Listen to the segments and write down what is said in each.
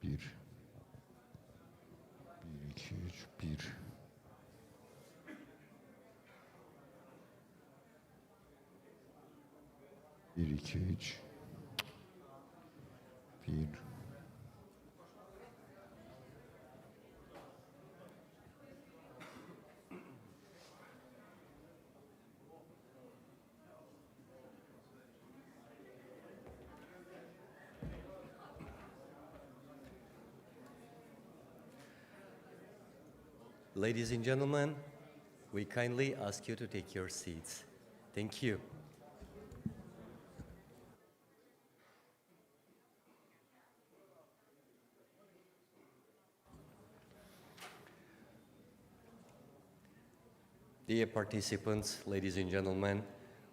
Bir. 1, 2, 3, 1. Bir, iki, üç. Bir. Ladies and gentlemen, we kindly ask you to take your seats. Thank you. Dear participants, ladies and gentlemen,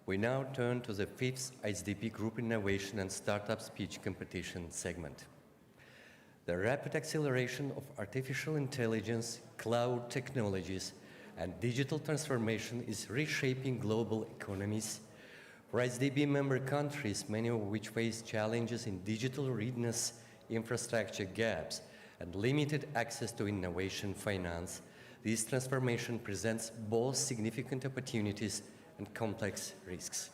we now turn to the 5th IsDB Group Innovation and Startup Speech Competition segment. The rapid acceleration of artificial intelligence, cloud technologies, and digital transformation is reshaping global economies. For IsDB member countries, many of which face challenges in digital readiness, infrastructure gaps, and limited access to innovation finance, this transformation presents both significant opportunities and complex risks.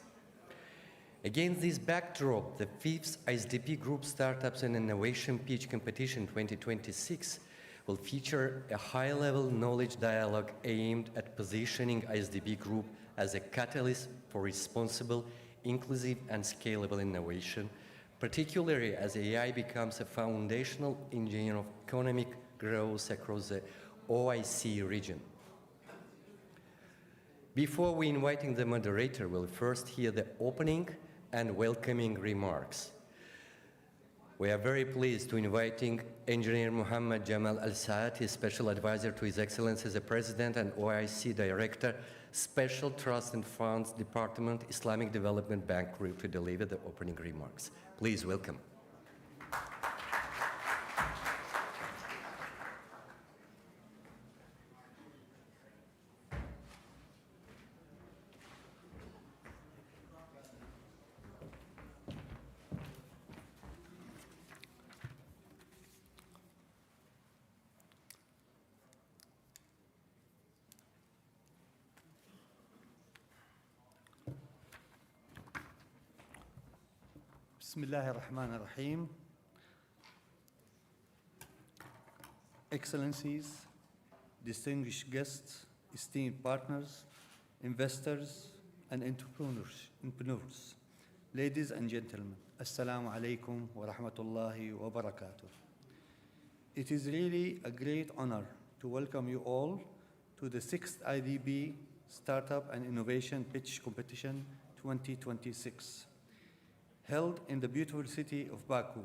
Against this backdrop, the 5th IsDB Group Startups and Innovation Pitch Competition 2026 will feature a high-level knowledge dialogue aimed at positioning IsDB Group as a catalyst for responsible, inclusive, and scalable innovation, particularly as AI becomes a foundational engine of economic growth across the OIC region. Before we inviting the moderator, we'll first hear the opening and welcoming remarks. We are very pleased to inviting Engineer Muhammad Jamal Al-Saati, Special Advisor to His Excellency the President and OIC Director, Special Trust and Funds Department, Islamic Development Bank Group, to deliver the opening remarks. Please welcome. Bismillah ar-Rahman ar-Rahim. Excellencies, distinguished guests, esteemed partners, investors, and entrepreneurs, ladies and gentlemen, Assalamu alaikum wa rahmatullahi wa barakatuh. It is really a great honor to welcome you all to the 6th IDB Startup and Innovation Pitch Competition 2026. Held in the beautiful city of Baku,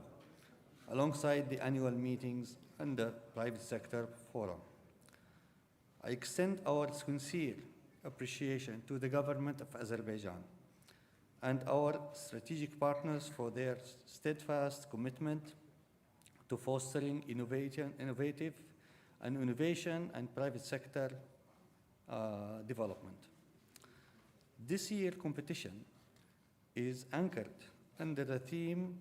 alongside the annual meetings and the private sector forum. I extend our sincere appreciation to the government of Azerbaijan and our strategic partners for their steadfast commitment to fostering innovative and innovation and private sector development. This year's competition is anchored under the theme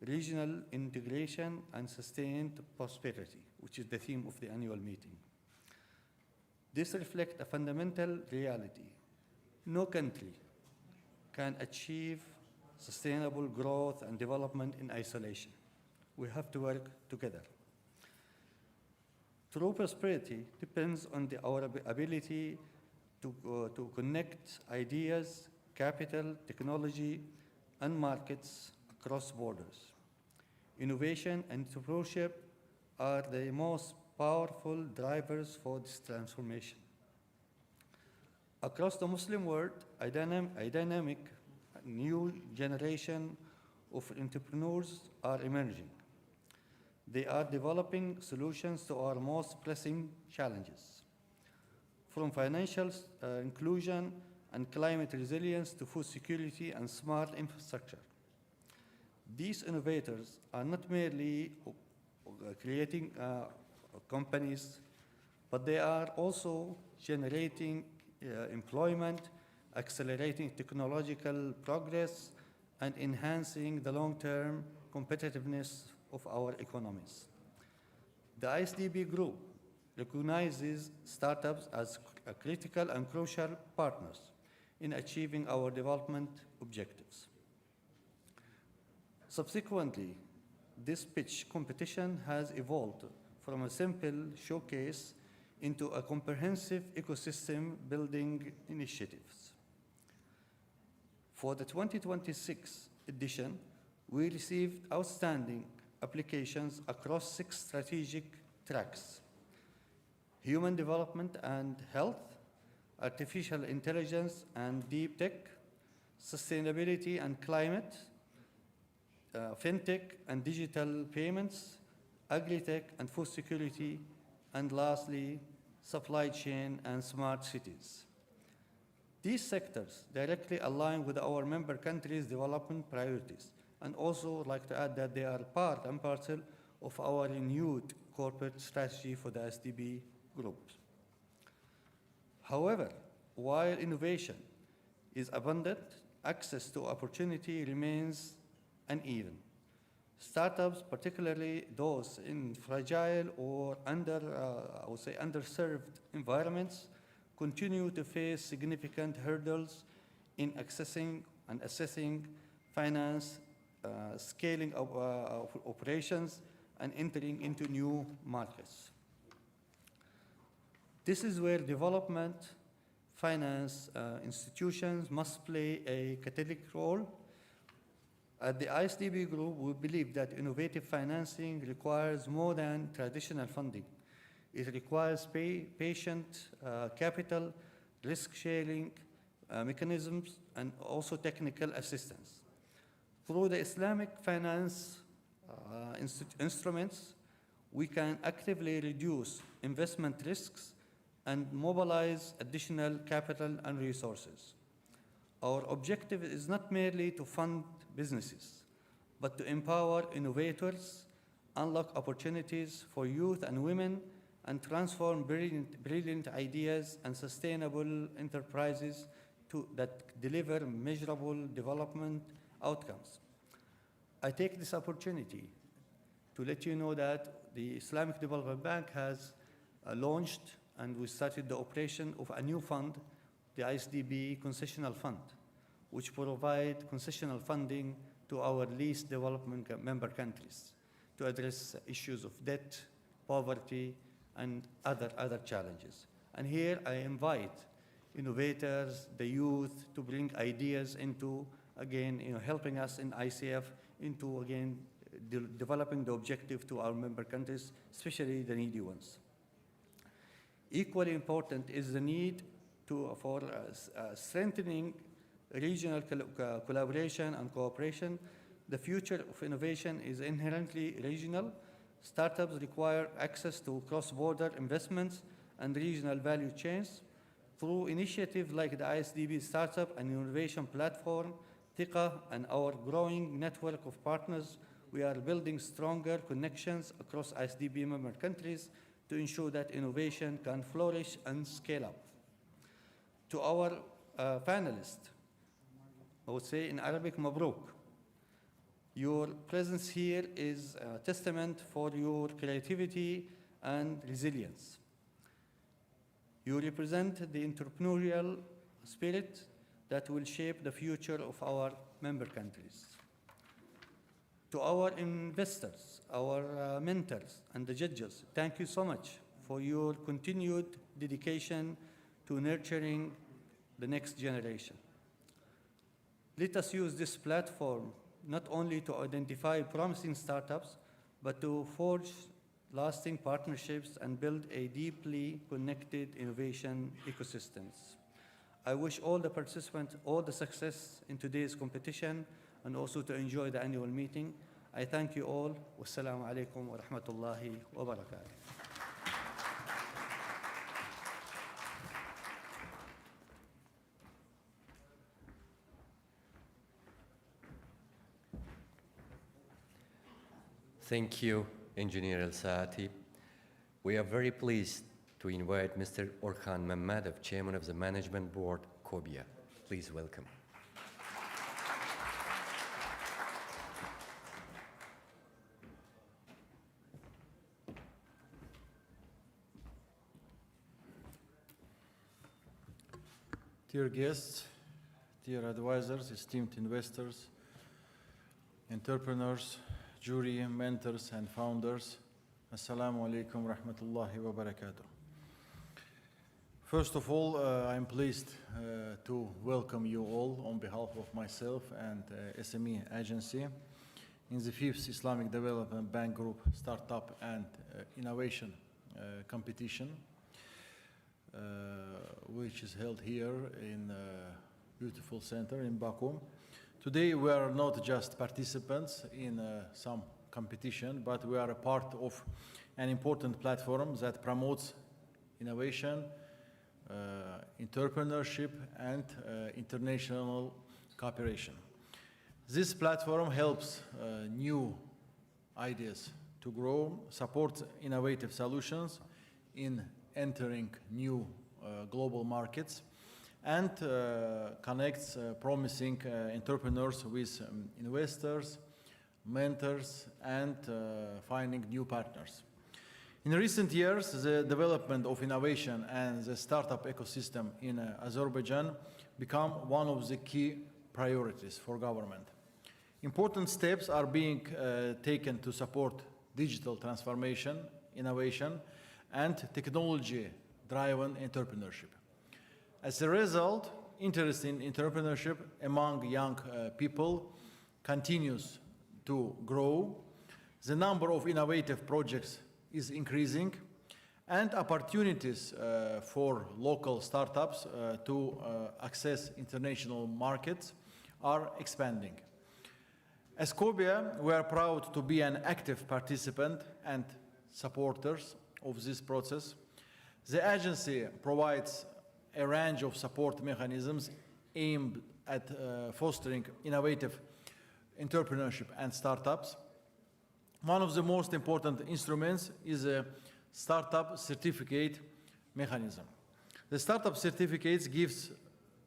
Regional Integration and Sustained Prosperity, which is the theme of the annual meeting. This reflects a fundamental reality. No country can achieve sustainable growth and development in isolation. We have to work together. True prosperity depends on our ability to connect ideas, capital, technology, and markets across borders. Innovation and entrepreneurship are the most powerful drivers for this transformation. Across the Muslim world, a dynamic new generation of entrepreneurs are emerging. They are developing solutions to our most pressing challenges, from financial inclusion and climate resilience to food security and smart infrastructure. These innovators are not merely creating companies, but they are also generating employment, accelerating technological progress, and enhancing the long-term competitiveness of our economies. The ISDB group recognizes startups as critical and crucial partners in achieving our development objectives. Subsequently, this pitch competition has evolved from a simple showcase into a comprehensive ecosystem building initiatives. For the 2026 edition, we received outstanding applications across 6 strategic tracks: human development and health, artificial intelligence and deep tech, sustainability and climate, fintech and digital payments, agri-tech and food security, and lastly, supply chain and smart cities. These sectors directly align with our member countries' development priorities, and also I'd like to add that they are part and parcel of our renewed corporate strategy for the ISDB group. However, while innovation is abundant, access to opportunity remains uneven. Startups, particularly those in fragile or underserved environments, continue to face significant hurdles in accessing and assessing finance, scaling of operations, and entering into new markets. This is where development finance institutions must play a catalytic role. At the ISDB Group, we believe that innovative financing requires more than traditional funding. It requires patient capital, risk-sharing mechanisms, and also technical assistance. Through the Islamic finance instruments, we can actively reduce investment risks and mobilize additional capital and resources. Our objective is not merely to fund businesses, but to empower innovators, unlock opportunities for youth and women, and transform brilliant ideas and sustainable enterprises that deliver measurable development outcomes. I take this opportunity to let you know that the Islamic Development Bank has launched and we started the operation of a new fund, the ISDB Concessional Fund, which provide concessional funding to our least development member countries to address issues of debt, poverty, and other challenges. And here I invite innovators, the youth, to bring ideas into, again, helping us in ICF into, again, developing the objective to our member countries, especially the needy ones. Equally important is the need for strengthening regional collaboration and cooperation. The future of innovation is inherently regional. Startups require access to cross-border investments and regional value chains. Through initiatives like the ISDB Startup and Innovation Platform, TIQA, and our growing network of partners, we are building stronger connections across ISDB member countries to ensure that innovation can flourish and scale up. To our panelists, I would say in Arabic, Mabruk. Your presence here is a testament for your creativity and resilience. You represent the entrepreneurial spirit that will shape the future of our member countries. To our investors, our mentors, and the judges, thank you so much for your continued dedication to nurturing the next generation. Let us use this platform not only to identify promising startups, but to forge lasting partnerships and build a deeply connected innovation ecosystems. I wish all the participants all the success in today's competition and also to enjoy the annual meeting. I thank you all. Wassalamu alaikum wa rahmatullahi wa barakatuh. Thank you, Engineer El Saati. We are very pleased to invite Mr. Orkhan Mammadov, Chairman of the Management Board, Kobia. Please welcome. Dear guests, dear advisors, esteemed investors, entrepreneurs, jury, mentors, and founders, Assalamu alaikum rahmatullahi wa barakatuh. First of all, I'm pleased to welcome you all on behalf of myself and SME Agency in the 5th Islamic Development Bank Group Startup and Innovation Competition, which is held here in a beautiful center in Baku. Today we are not just participants in some competition, but we are a part of an important platform that promotes innovation, entrepreneurship, and international cooperation. This platform helps new ideas to grow, supports innovative solutions in entering new global markets, and connects promising entrepreneurs with investors, mentors, and finding new partners. In recent years, the development of innovation and the startup ecosystem in Azerbaijan become one of the key priorities for government. Important steps are being taken to support digital transformation, innovation, and technology-driven entrepreneurship. As a result, interest in entrepreneurship among young people continues to grow. The number of innovative projects is increasing, and opportunities for local startups to access international markets are expanding. As Kobia, we are proud to be an active participant and supporters of this process. The agency provides a range of support mechanisms aimed at fostering innovative entrepreneurship and startups. One of the most important instruments is a startup certificate mechanism. The startup certificates gives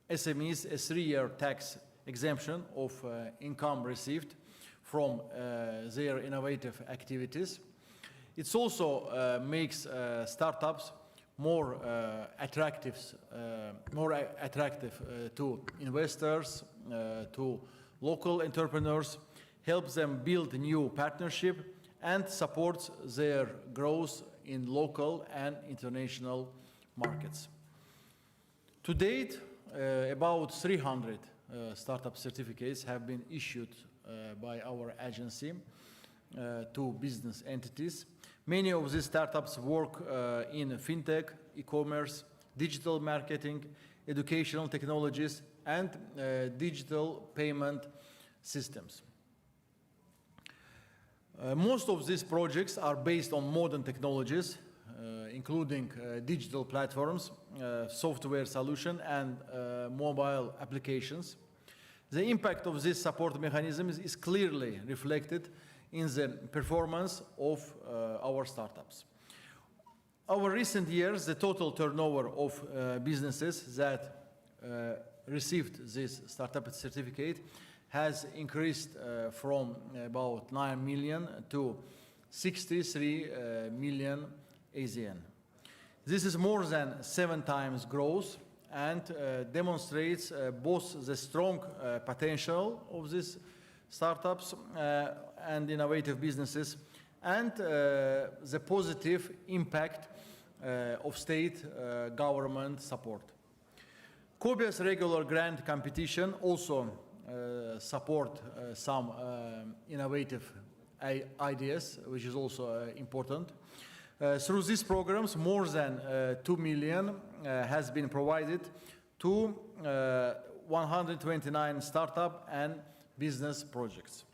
SMEs a 3-year tax exemption of income received from their innovative activities. It also makes startups more attractive to investors, to local entrepreneurs, helps them build new partnership, and supports their growth in local and international markets. To date, about 300 startup certificates have been issued by our agency to business entities. Many of these startups work in fintech, e-commerce, digital marketing, educational technologies, and digital payment systems. Most of these projects are based on modern technologies, including digital platforms, software solutions, and mobile applications. The impact of this support mechanisms is clearly reflected in the performance of our startups. Over recent years, the total turnover of businesses that received this startup certificate has increased from about 9 million to 63 million ASEAN. This is more than 7 times growth and demonstrates both the strong potential of these startups and innovative businesses and the positive impact of state government support. Kobia's regular grant competition also support some innovative ideas, which is also important. Through these programs, more than 2 million has been provided to 129 startup and business projects.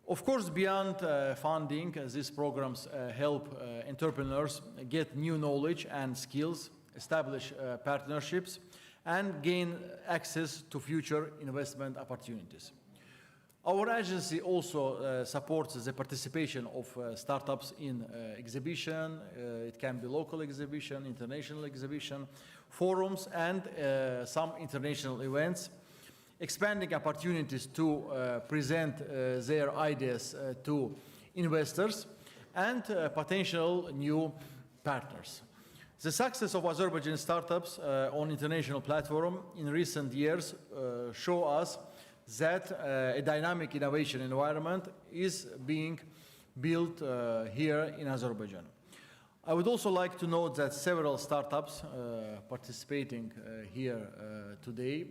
Of course, beyond funding, these programs help entrepreneurs get new knowledge and skills, establish partnerships, and gain access to future investment opportunities. Our agency also supports the participation of startups in exhibition. It can be local exhibition, international exhibition, forums, and some international events, expanding opportunities to present their ideas to investors and potential new partners. The success of Azerbaijan startups on international platform in recent years show us that a dynamic innovation environment is being built here in Azerbaijan. I would also like to note that several startups participating here today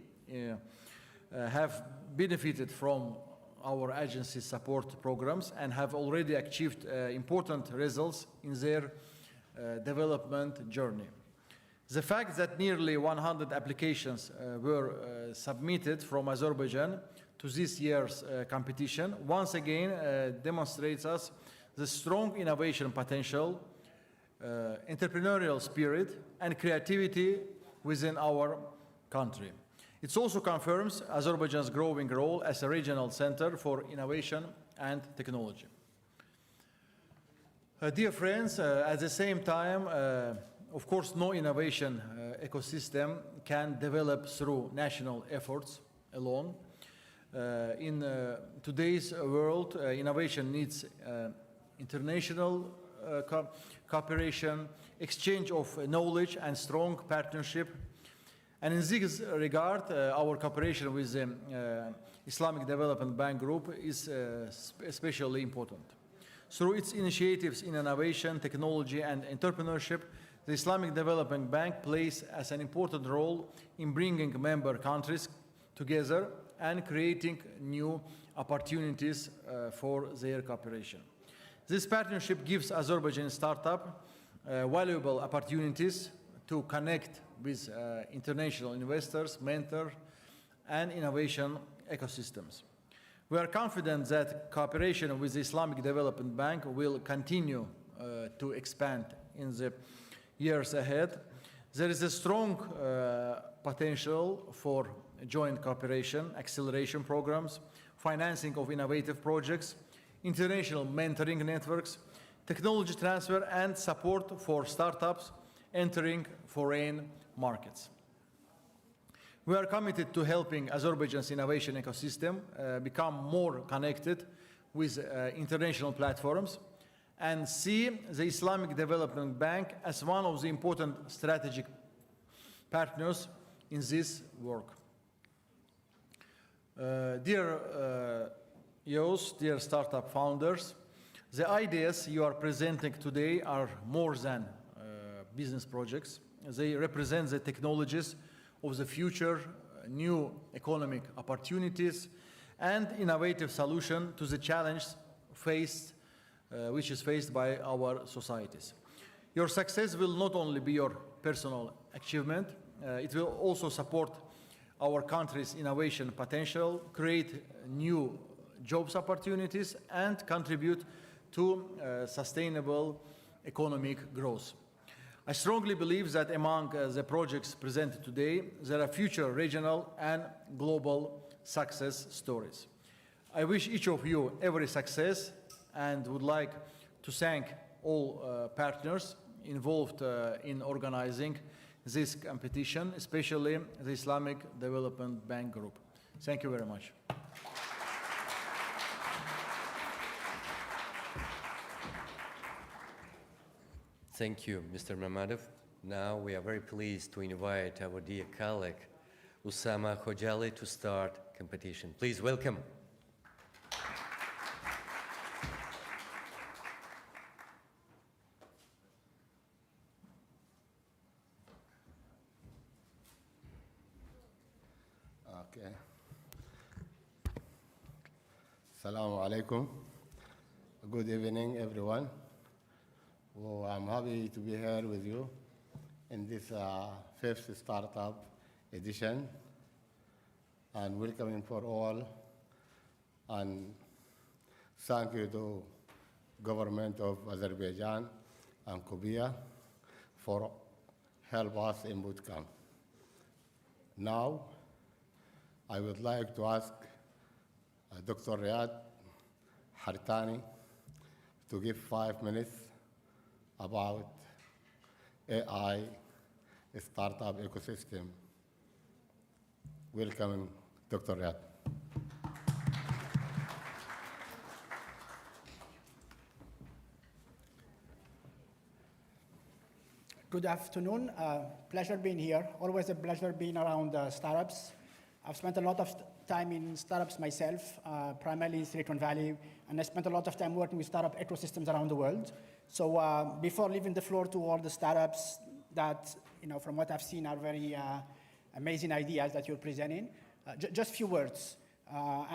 have benefited from our agency's support programs and have already achieved important results in their development journey. The fact that nearly 100 applications were submitted from Azerbaijan to this year's competition once again demonstrates us the strong innovation potential, entrepreneurial spirit, and creativity within our country. It also confirms Azerbaijan's growing role as a regional center for innovation and technology. Dear friends, at the same time, of course, no innovation ecosystem can develop through national efforts alone. In today's world, innovation needs international cooperation, exchange of knowledge, and strong partnership. And in this regard, our cooperation with the Islamic Development Bank Group is especially important. Through its initiatives in innovation, technology, and entrepreneurship, the Islamic Development Bank plays as an important role in bringing member countries together and creating new opportunities for their cooperation. This partnership gives Azerbaijan startup valuable opportunities to connect with international investors, mentors, and innovation ecosystems. We are confident that cooperation with the Islamic Development Bank will continue to expand in the years ahead. There is a strong potential for joint cooperation, acceleration programs, financing of innovative projects, international mentoring networks, technology transfer, and support for startups entering foreign markets. We are committed to helping Azerbaijan's innovation ecosystem become more connected with international platforms and see the Islamic Development Bank as one of the important strategic partners in this work. Dear youth, dear startup founders, the ideas you are presenting today are more than business projects. They represent the technologies of the future, new economic opportunities, and innovative solution to the challenge which is faced by our societies. Your success will not only be your personal achievement, it will also support our country's innovation potential, create new jobs opportunities, and contribute to sustainable economic growth. I strongly believe that among the projects presented today, there are future regional and global success stories. I wish each of you every success and would like to thank all partners involved in organizing this competition, especially the Islamic Development Bank Group. Thank you very much. Thank you, Mr. Mamadov. Now we are very pleased to invite our dear colleague, Usama Khojali, to start competition. Please welcome. Okay. Assalamu alaikum. Good evening, everyone. Well, I'm happy to be here with you in this fifth startup edition, and welcoming for all. And thank you to government of Azerbaijan and Kubiya for help us in bootcamp. Now, I would like to ask Dr. Riyad Hartani to give 5 minutes about AI startup ecosystem. Welcome, Dr. Riyad. Good afternoon. Pleasure being here. Always a pleasure being around startups. I've spent a lot of time in startups myself, primarily in Silicon Valley, and I spent a lot of time working with startup ecosystems around the world. So before leaving the floor to all the startups that, from what I've seen, are very amazing ideas that you're presenting, just few words.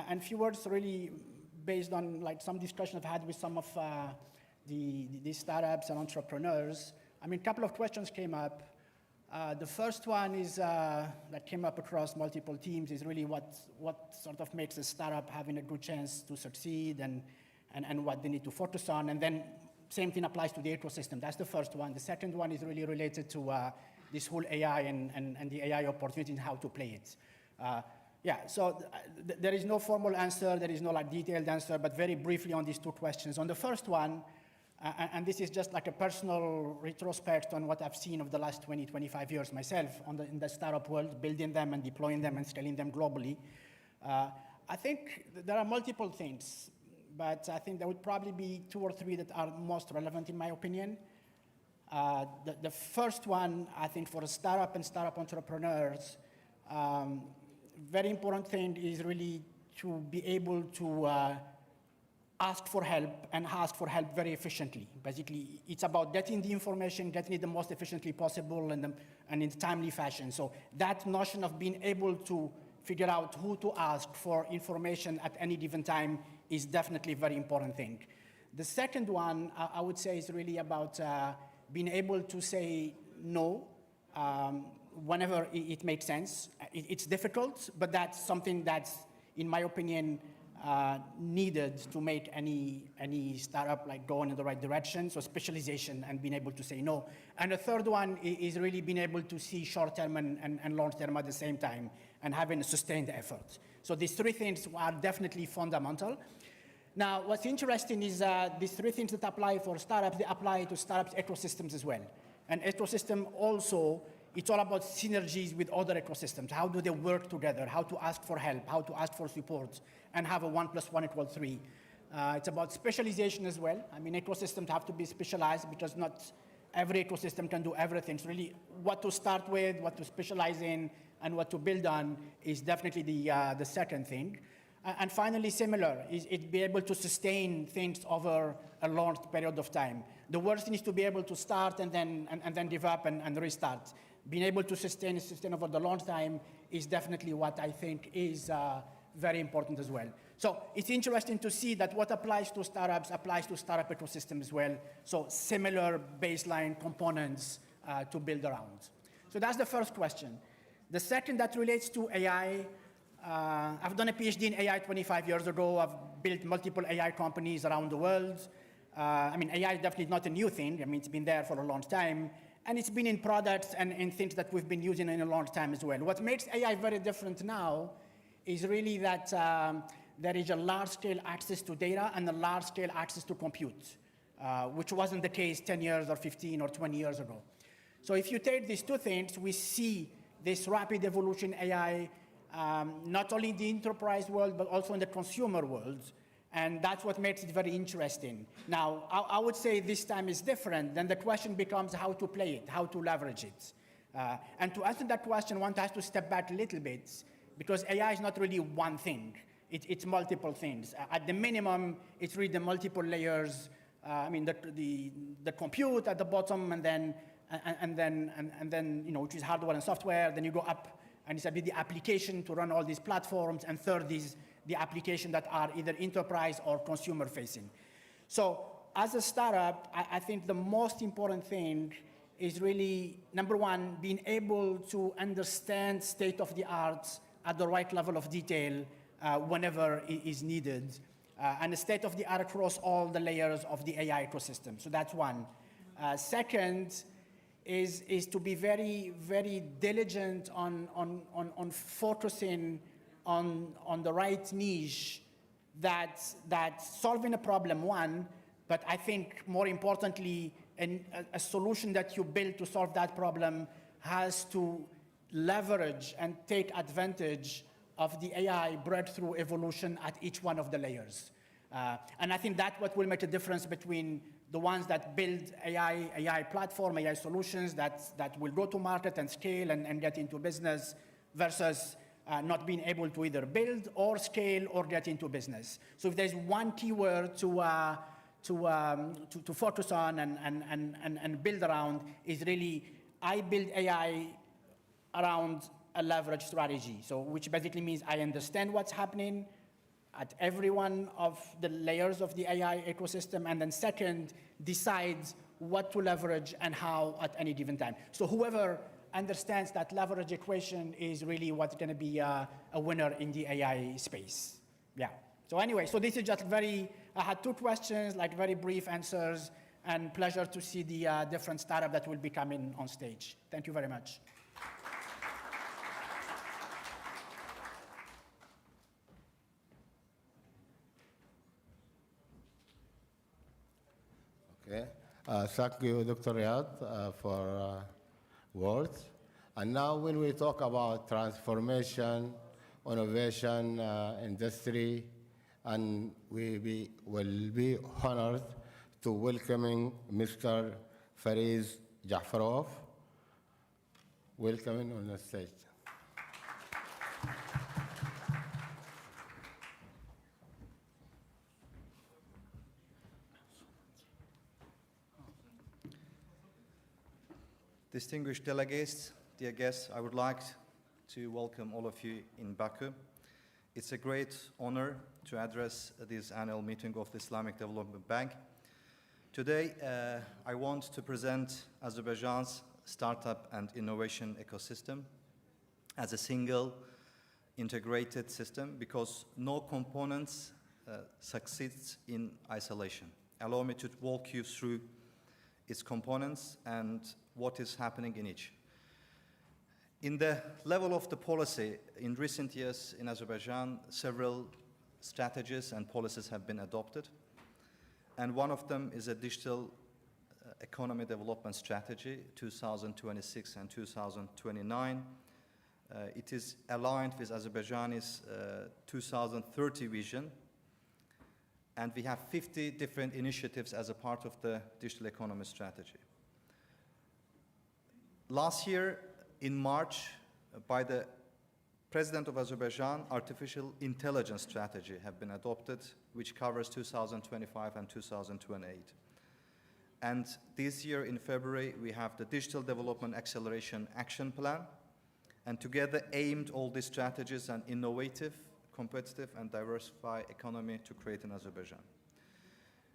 And few words really based on some discussion I've had with some of the startups and entrepreneurs. I mean, a couple of questions came up. The first one is that came up across multiple teams is really what sort of makes a startup having a good chance to succeed and what they need to focus on. And then same thing applies to the ecosystem. That's the first one. The second one is really related to this whole AI and the AI opportunity and how to play it. So there is no formal answer. There is no detailed answer, but very briefly on these two questions. On the first one, and this is just like a personal retrospect on what I've seen of the last 20, 25 years myself in the startup world, building them and deploying them and scaling them globally. I think there are multiple things, but I think there would probably be 2 or 3 that are most relevant in my opinion. The first one, I think for a startup and startup entrepreneurs, very important thing is really to be able to ask for help and ask for help very efficiently. Basically, it's about getting the information, getting it the most efficiently possible and in a timely fashion. So that notion of being able to figure out who to ask for information at any given time is definitely a very important thing. The second one, I would say, is really about being able to say no whenever it makes sense. It's difficult, but that's something that's, in my opinion, needed to make any startup go in the right direction. So specialization and being able to say no. And the third one is really being able to see short-term and long-term at the same time and having a sustained effort. So these 3 things are definitely fundamental. Now, what's interesting is these 3 things that apply for startups, they apply to startups ecosystems as well. And ecosystem also, it's all about synergies with other ecosystems. How do they work together? How to ask for help? How to ask for support? And have a 1 + 1 = 3. It's about specialization as well. I mean, ecosystems have to be specialized because not every ecosystem can do everything. So really, what to start with, what to specialize in, and what to build on is definitely the second thing. And finally, similar, is it be able to sustain things over a long period of time. The worst thing is to be able to start and then give up and restart. Being able to sustain over the long time is definitely what I think is very important as well. So it's interesting to see that what applies to startups applies to startup ecosystem as well. So similar baseline components to build around. So that's the first question. The second that relates to AI, I've done a PhD in AI 25 years ago. I've built multiple AI companies around the world. I mean, AI is definitely not a new thing. I mean, it's been there for a long time. And it's been in products and in things that we've been using in a long time as well. What makes AI very different now is really that there is a large-scale access to data and a large-scale access to compute, which wasn't the case 10 years or 15 or 20 years ago. So if you take these 2 things, we see this rapid evolution AI, not only in the enterprise world, but also in the consumer world. And that's what makes it very interesting. Now, I would say this time is different. Then the question becomes how to play it, how to leverage it. And to answer that question, one has to step back a little bit, because AI is not really one thing. It's multiple things. At the minimum, it's really the multiple layers. I mean, the compute at the bottom, and then which is hardware and software. Then you go up, and it's a bit the application to run all these platforms. And third is the application that are either enterprise or consumer facing. So as a startup, I think the most important thing is really, number one, being able to understand state of the art at the right level of detail whenever it is needed, and the state of the art across all the layers of the AI ecosystem. So that's one. Second is to be very, very diligent on focusing on the right niche that's solving a problem, one, but I think more importantly, a solution that you build to solve that problem has to leverage and take advantage of the AI breakthrough evolution at each one of the layers. And I think that's what will make a difference between the ones that build AI platform, AI solutions that will go to market and scale and get into business versus not being able to either build or scale or get into business. So if there's one keyword to focus on and build around is really, I build AI around a leverage strategy. So which basically means I understand what's happening at every one of the layers of the AI ecosystem, and then second, decides what to leverage and how at any given time. So whoever understands that leverage equation is really what's going to be a winner in the AI space. Yeah. So anyway, so this is just I had two questions, like very brief answers, and pleasure to see the different startup that will be coming on stage. Thank you very much. Okay. Thank you, Dr. Riyad, for words. And now when we talk about transformation, innovation, industry, and we will be honored to welcoming Mr. Fariz Jafarov. Welcoming on the stage. Distinguished delegates, dear guests, I would like to welcome all of you in Baku. It's a great honor to address this annual meeting of the Islamic Development Bank. Today, I want to present Azerbaijan's startup and innovation ecosystem as a single integrated system because no components succeeds in isolation. Allow me to walk you through its components and what is happening in each. In the level of the policy, in recent years in Azerbaijan, several strategies and policies have been adopted. And one of them is a digital economy development strategy, 2026 and 2029. It is aligned with Azerbaijan's 2030 vision. And we have 50 different initiatives as a part of the digital economy strategy. Last year, in March, by the President of Azerbaijan, artificial intelligence strategy have been adopted, which covers 2025 and 2028. And this year in February, we have the Digital Development Acceleration Action Plan, and together aimed all these strategies an innovative, competitive, and diversified economy to create in Azerbaijan.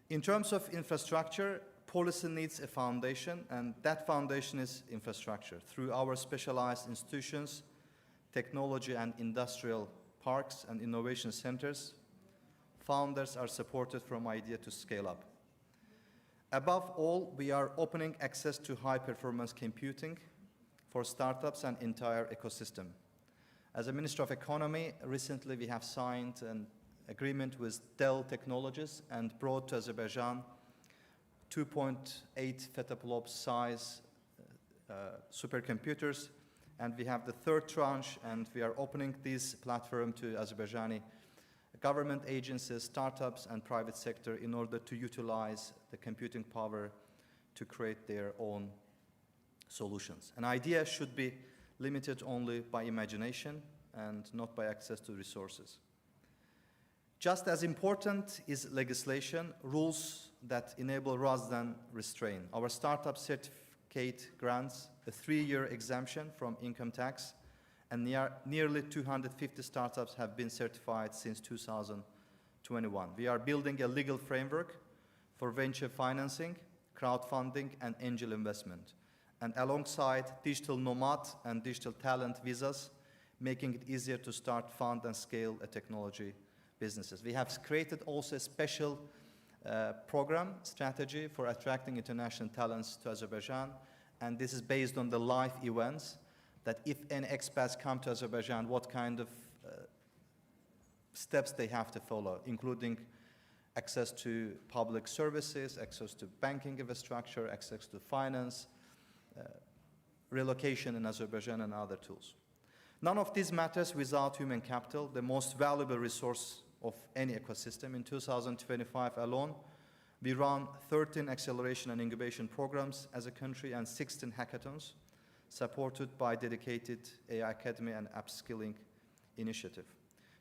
In terms of infrastructure, policy needs a foundation, and that foundation is infrastructure. Through our specialized institutions, technology and industrial parks and innovation centers, founders are supported from idea to scale up. Above all, we are opening access to high-performance computing for startups and entire ecosystem. As a Minister of Economy, recently we have signed an agreement with Dell Technologies and brought to Azerbaijan 2.8 petaflop size supercomputers, and we have the third tranche, and we are opening this platform to Azerbaijani government agencies, startups, and private sector in order to utilize the computing power to create their own solutions. An idea should be limited only by imagination and not by access to resources. Just as important is legislation, rules that enable rather than restrain. Our startup certificate grants a 3-year exemption from income tax, and nearly 250 startups have been certified since 2021. We are building a legal framework for venture financing, crowdfunding, and angel investment, and alongside digital nomad and digital talent visas, making it easier to start, fund, and scale a technology businesses. We have created also a special program strategy for attracting international talents to Azerbaijan, and this is based on the live events that if any expats come to Azerbaijan, what kind of steps they have to follow, including access to public services, access to banking infrastructure, access to finance, relocation in Azerbaijan, and other tools. None of this matters without human capital, the most valuable resource of any ecosystem. In 2025 alone, We run 13 acceleration and incubation programs as a country and 16 hackathons, supported by dedicated AI Academy and upskilling initiative.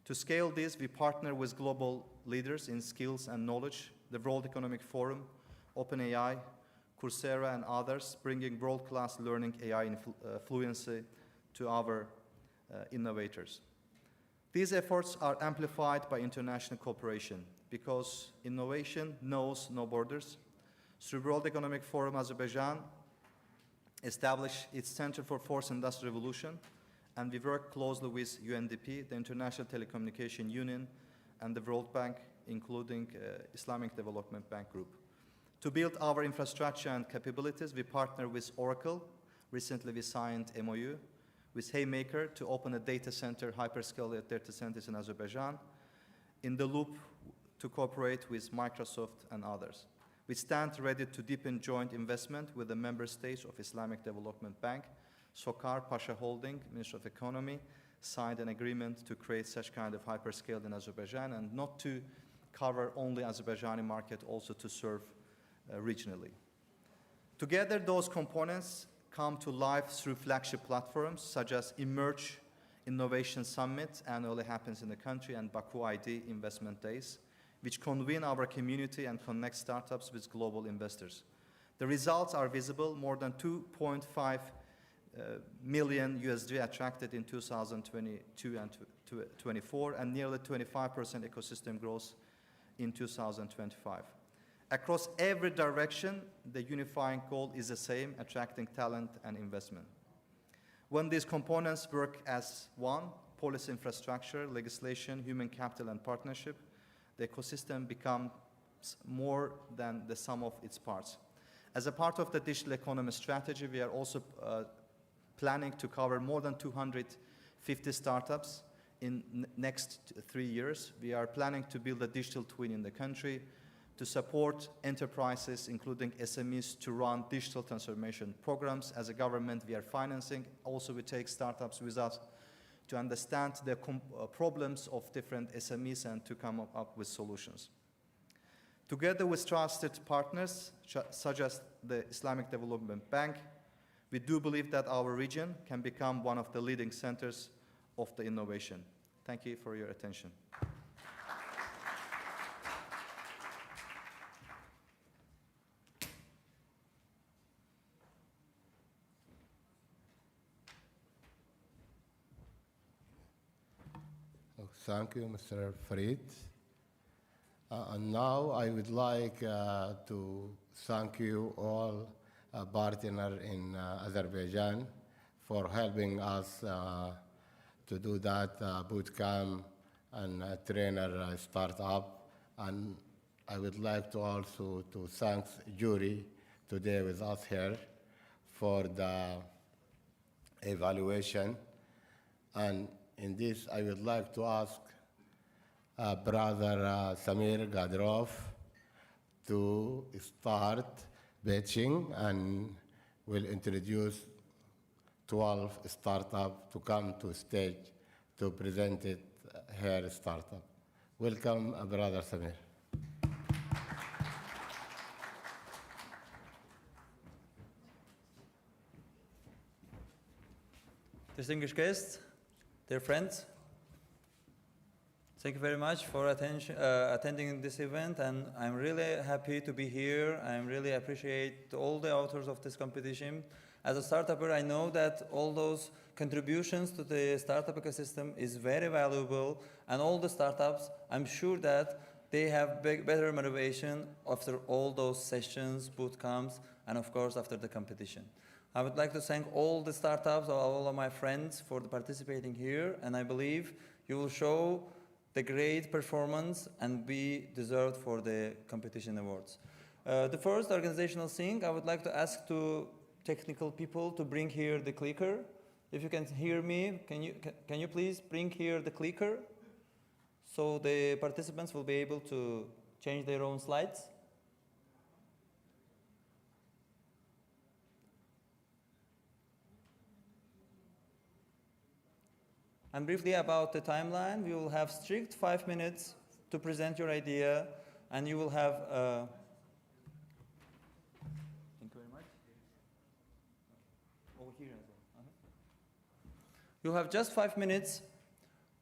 To scale this, we partner with global leaders in skills and knowledge, the World Economic Forum, OpenAI, Coursera, and others, bringing world-class learning AI fluency to our innovators. These efforts are amplified by international cooperation because innovation knows no borders. Through World Economic Forum, Azerbaijan established its Center for Fourth Industrial Revolution, and we work closely with UNDP, the International Telecommunication Union, and the World Bank, including Islamic Development Bank Group. To build our infrastructure and capabilities, we partner with Oracle. Recently, we signed MOU with Haymaker to open a data center, hyperscale data centers in Azerbaijan, in the loop to cooperate with Microsoft and others. We stand ready to deepen joint investment with the member states of Islamic Development Bank. Sokar Pasha Holding, Minister of Economy, signed an agreement to create such kind of hyperscale in Azerbaijan, and not to cover only Azerbaijani market, also to serve regionally. Together, those components come to life through flagship platforms such as Emerge Innovation Summit, annually happens in the country, and Baku ID Investment Days, which convene our community and connect startups with global investors. The results are visible. More than 2.5 million USD attracted in 2022 and 2024, and nearly 25% ecosystem growth in 2025. Across every direction, the unifying goal is the same: attracting talent and investment. When these components work as one, policy, infrastructure, legislation, human capital, and partnership, the ecosystem becomes more than the sum of its parts. As a part of the digital economy strategy, we are also planning to cover more than 250 startups in next 3 years. We are planning to build a digital twin in the country to support enterprises, including SMEs, to run digital transformation programs. As a government, we are financing. Also, we take startups with us to understand the problems of different SMEs and to come up with solutions. Together with trusted partners, such as the Islamic Development Bank, we do believe that our region can become one of the leading centers of the innovation. Thank you for your attention. Thank you, Mr. Farid. And now I would like to thank you all partners in Azerbaijan for helping us to do that boot camp and trainer startup. And I would like to also to thank jury today with us here for the evaluation. And in this, I would like to ask Brother Samir Gadrov to start pitching, and will introduce 12 startups to come to stage to present it her startup. Welcome, Brother Samir. Distinguished guests, dear friends, thank you very much for attending this event, and I'm really happy to be here. I really appreciate all the authors of this competition. As a startupper, I know that all those contributions to the startup ecosystem is very valuable, and all the startups, I'm sure that they have better motivation after all those sessions, boot camps, and of course after the competition. I would like to thank all the startups, all of my friends for participating here, and I believe you will show the great performance and be deserved for the competition awards. The first organizational thing, I would like to ask to technical people to bring here the clicker. If you can hear me, can you please bring here the clicker so the participants will be able to change their own slides? And briefly about the timeline, we will have strict 5 minutes to present your idea, and you will have Over here as well. You have just 5 minutes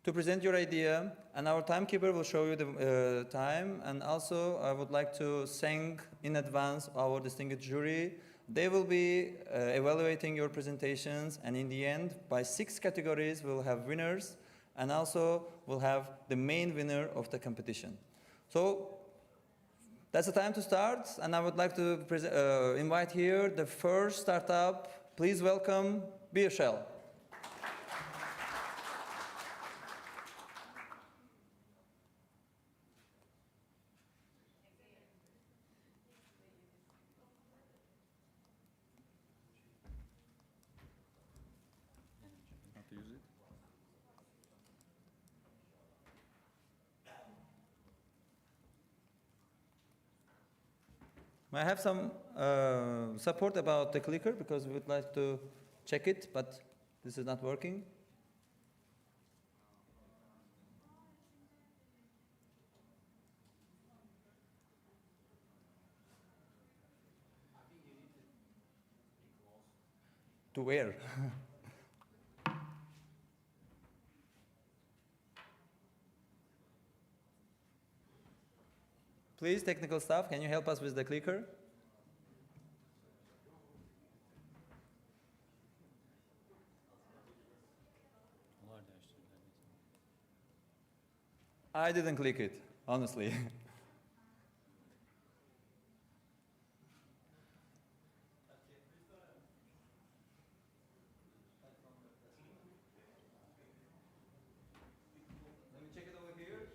to present your idea, and our timekeeper will show you the time. And also, I would like to thank in advance our distinguished jury. They will be evaluating your presentations, and in the end, by 6 categories, we'll have winners, and also we'll have the main winner of the competition. So that's the time to start, and I would like to invite here the first startup. Please welcome BioShell. I have some support about the clicker because we would like to check it, but this is not working. To where? Please, technical staff, can you help us with the clicker? I didn't click it, honestly. Let me check it over here.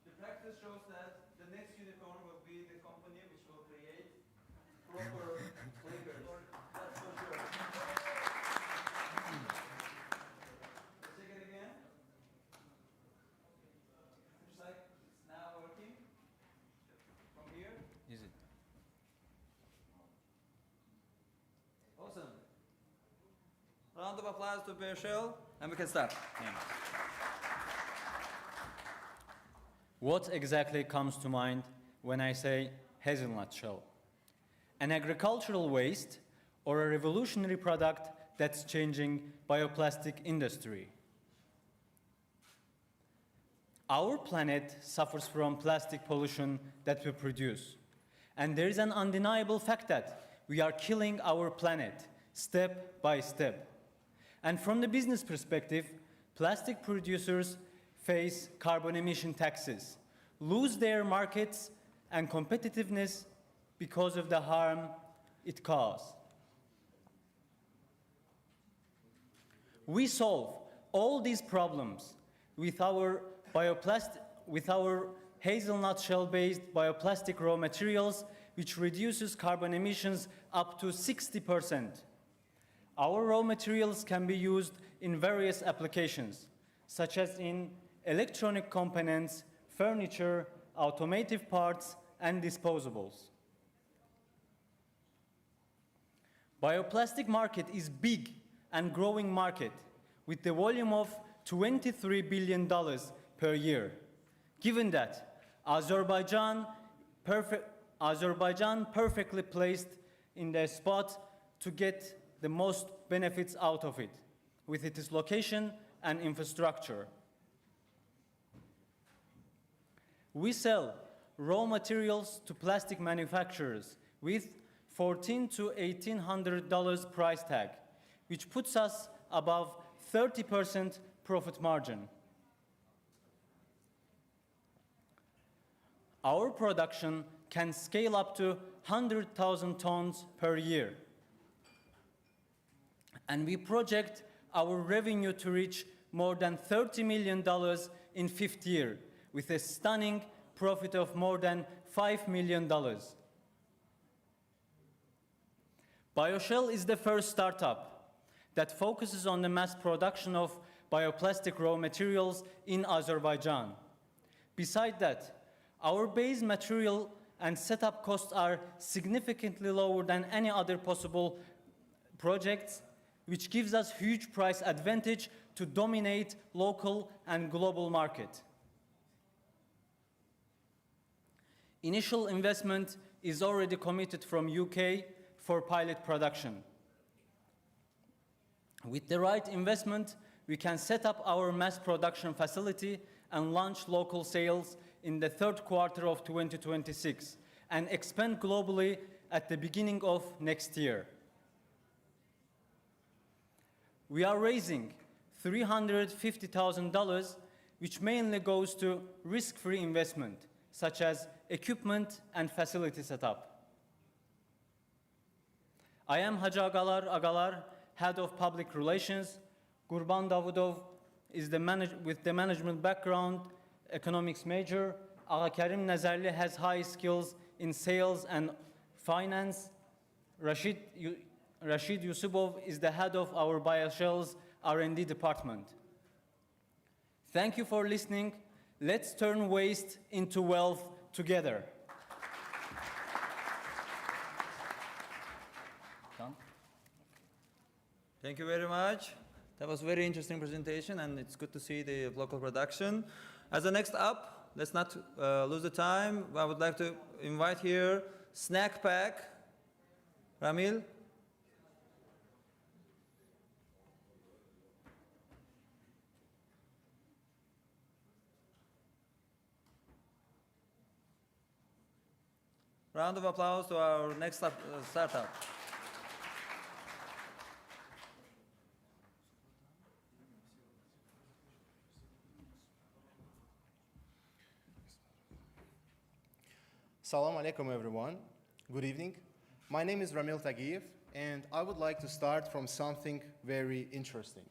The practice shows that the next unicorn will be the company which will create proper clickers. That's for sure. Let's check it again. Looks like it's now working. From here. Is it? Awesome. Round of applause to BioShell, and we can start. What exactly comes to mind when I say hazelnut shell? An agricultural waste or a revolutionary product that's changing bioplastic industry? Our planet suffers from plastic pollution that we produce. And there is an undeniable fact that we are killing our planet step by step. And from the business perspective, plastic producers face carbon emission taxes, lose their markets and competitiveness because of the harm it causes. We solve all these problems with our hazelnut shell-based bioplastic raw materials, which reduces carbon emissions up to 60%. Our raw materials can be used in various applications, such as in electronic components, furniture, automotive parts, and disposables. Bioplastic market is big and growing market with the volume of $23 billion per year. Given that Azerbaijan perfectly placed in the spot to get the most benefits out of it with its location and infrastructure. We sell raw materials to plastic manufacturers with $1,400 to $1,800 price tag, which puts us above 30% profit margin. Our production can scale up to 100,000 tons per year. And we project our revenue to reach more than $30 million in fifth year, with a stunning profit of more than $5 million. BioShell is the first startup that focuses on the mass production of bioplastic raw materials in Azerbaijan. Besides that, our base material and setup costs are significantly lower than any other possible projects, which gives us huge price advantage to dominate local and global market. Initial investment is already committed from UK for pilot production. With the right investment, we can set up our mass production facility and launch local sales in the third quarter of 2026 and expand globally at the beginning of next year. We are raising $350,000, which mainly goes to risk-free investment, such as equipment and facility setup. I am Hacı Agalar, Head of Public Relations. Gurban Davudov is with the management background, economics major. Ağa Kerim Nazarli has high skills in sales and finance. Rashid Yusupov is the head of our bioshells R&D department. Thank you for listening. Let's turn waste into wealth together. Done? Thank you very much. That was a very interesting presentation, and it's good to see the local production. As the next up, let's not lose the time. I would like to invite here Snack Pack, Ramil. Round of applause to our next startup. Salam alaikum, everyone. Good evening. My name is Ramil Tagiev, and I would like to start from something very interesting.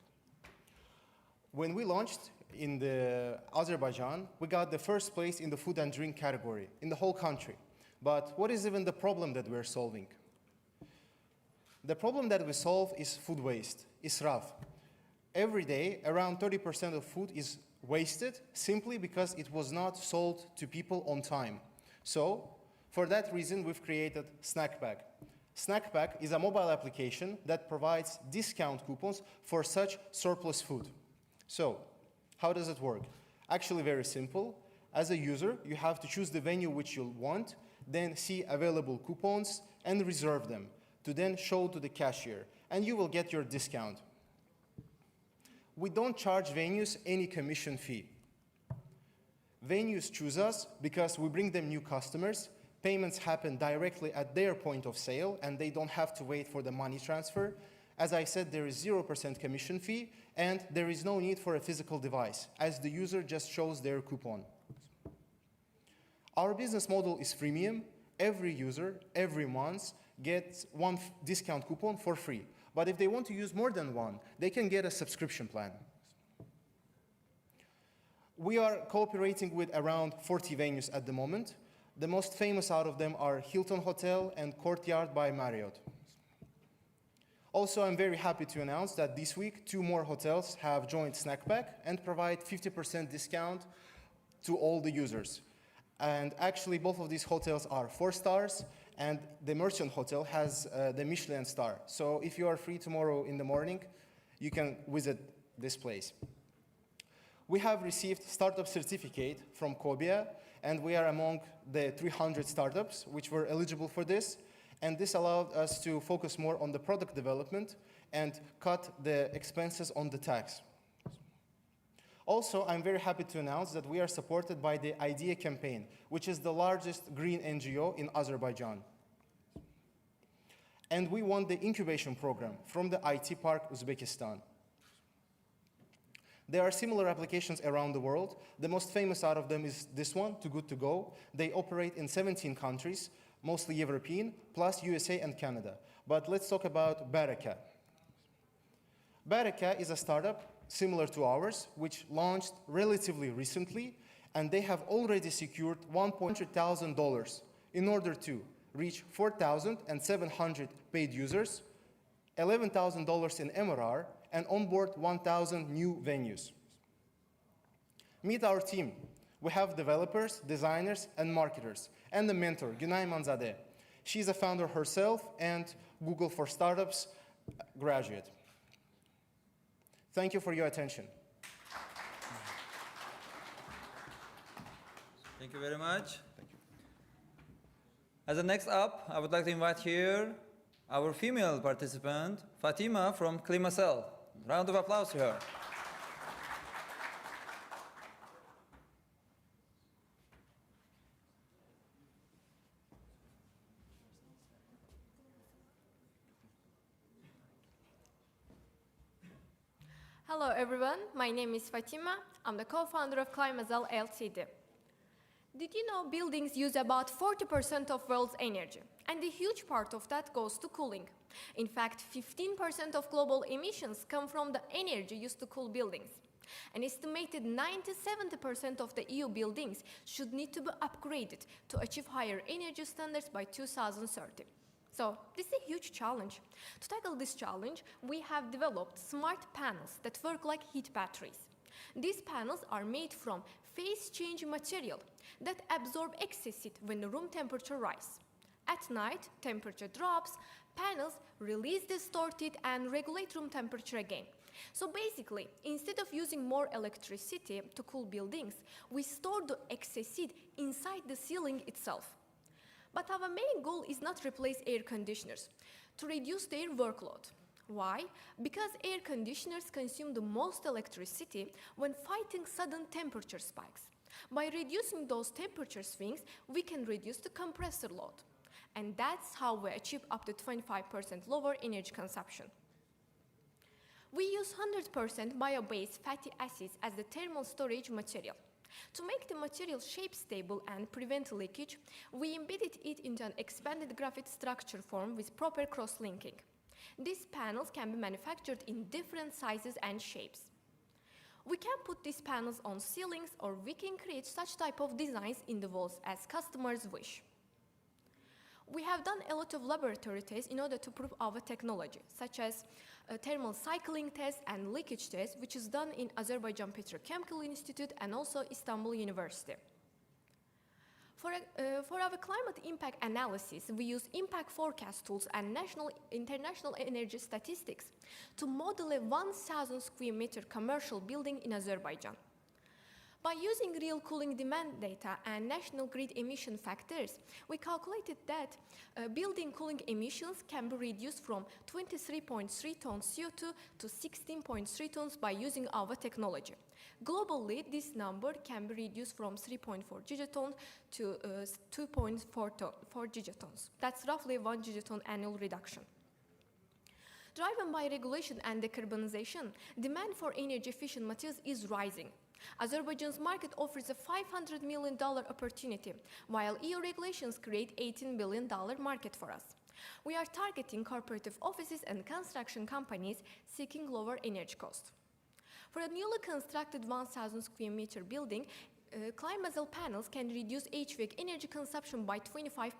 When we launched in the Azerbaijan, we got the first place in the food and drink category in the whole country. But what is even the problem that we're solving? The problem that we solve is food waste, israf. Every day, around 30% of food is wasted simply because it was not sold to people on time. So, for that reason, we've created Snack Pack. Snack Pack is a mobile application that provides discount coupons for such surplus food. So, how does it work? Actually, very simple. As a user, you have to choose the venue which you want, then see available coupons and reserve them to then show to the cashier, and you will get your discount. We don't charge venues any commission fee. Venues choose us because we bring them new customers, payments happen directly at their point of sale, and they don't have to wait for the money transfer. As I said, there is 0% commission fee, and there is no need for a physical device, as the user just shows their coupon. Our business model is freemium. Every user, every month, gets one discount coupon for free. But if they want to use more than one, they can get a subscription plan. We are cooperating with around 40 venues at the moment. The most famous out of them are Hilton Hotel and Courtyard by Marriott. Also, I'm very happy to announce that this week, 2 more hotels have joined Snack Pack and provide 50% discount to all the users. And actually, both of these hotels are 4 stars, and the Merchant Hotel has the Michelin star. So if you are free tomorrow in the morning, you can visit this place. We have received startup certificate from Kobia, and we are among the 300 startups which were eligible for this. And this allowed us to focus more on the product development and cut the expenses on the tax. Also, I'm very happy to announce that we are supported by the IDEA campaign, which is the largest green NGO in Azerbaijan. And we won the incubation program from the IT Park Uzbekistan. There are similar applications around the world. The most famous out of them is this one, Too Good To Go. They operate in 17 countries, mostly European, plus USA and Canada. But let's talk about Baraka. Baraka is a startup similar to ours, which launched relatively recently, and they have already secured $100,000 in order to reach 4,700 paid users, $11,000 in MRR, and onboard 1,000 new venues. Meet our team. We have developers, designers, and marketers, and the mentor, Günay Manzadeh. She's a founder herself and Google for Startups graduate. Thank you for your attention. Thank you very much. As the next up, I would like to invite here our female participant, Fatima from Klimasel. Round of applause to her. Hello everyone, my name is Fatima. I'm the co-founder of Klimasel Ltd. Did you know buildings use about 40% of world's energy? And a huge part of that goes to cooling. In fact, 15% of global emissions come from the energy used to cool buildings. An estimated 90–70% of the EU buildings should need to be upgraded to achieve higher energy standards by 2030. So this is a huge challenge. To tackle this challenge, we have developed smart panels that work like heat batteries. These panels are made from phase-change material that absorb excess heat when the room temperature rises. At night, temperature drops, panels release the stored heat and regulate room temperature again. So basically, instead of using more electricity to cool buildings, we store the excess heat inside the ceiling itself. But our main goal is not to replace air conditioners, to reduce their workload. Why? Because air conditioners consume the most electricity when fighting sudden temperature spikes. By reducing those temperature swings, we can reduce the compressor load. And that's how we achieve up to 25% lower energy consumption. We use 100% bio-based fatty acids as the thermal storage material. To make the material shape stable and prevent leakage, we embedded it into an expanded graphite structure form with proper cross-linking. These panels can be manufactured in different sizes and shapes. We can put these panels on ceilings, or we can create such type of designs in the walls as customers wish. We have done a lot of laboratory tests in order to prove our technology, such as thermal cycling test and leakage test, which is done in Azerbaijan Petrochemical Institute and also Istanbul University. For our climate impact analysis, we use impact forecast tools and international energy statistics to model a 1,000 square meter commercial building in Azerbaijan. By using real cooling demand data and national grid emission factors, we calculated that building cooling emissions can be reduced from 23.3 tons CO2 to 16.3 tons by using our technology. Globally, this number can be reduced from 3.4 gigatons to 2.4 gigatons. That's roughly 1 gigaton annual reduction. Driven by regulation and decarbonization, demand for energy-efficient materials is rising. Azerbaijan's market offers a $500 million opportunity, while EU regulations create $18 billion market for us. We are targeting cooperative offices and construction companies seeking lower energy costs. For a newly constructed 1,000 square meter building, Klimasel panels can reduce HVAC energy consumption by 25%.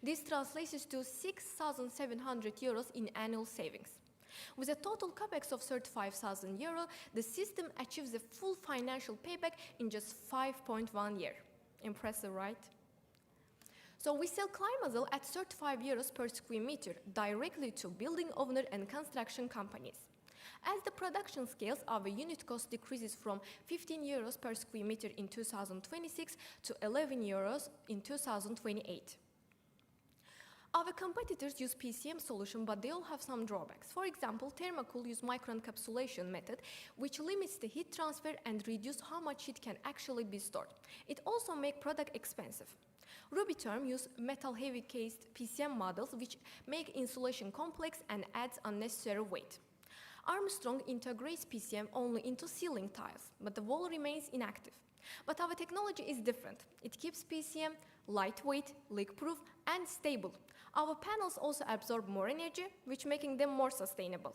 This translates to 6,700 euros in annual savings. With a total capex of 35,000 euros, the system achieves a full financial payback in just 5.1 years. Impressive, right? So we sell Klimasel at 35 euros per square meter directly to building owner and construction companies. As the production scales, our unit cost decreases from 15 euros per square meter in 2026 to 11 euros in 2028. Our competitors use PCM solution, but they all have some drawbacks. For example, Thermocool use microencapsulation method, which limits the heat transfer and reduce how much heat can actually be stored. It also makes product expensive. Rubitherm use metal-heavy cased PCM models, which make insulation complex and adds unnecessary weight. Armstrong integrates PCM only into ceiling tiles, but the wall remains inactive. But our technology is different. It keeps PCM lightweight, leak-proof, and stable. Our panels also absorb more energy, which making them more sustainable.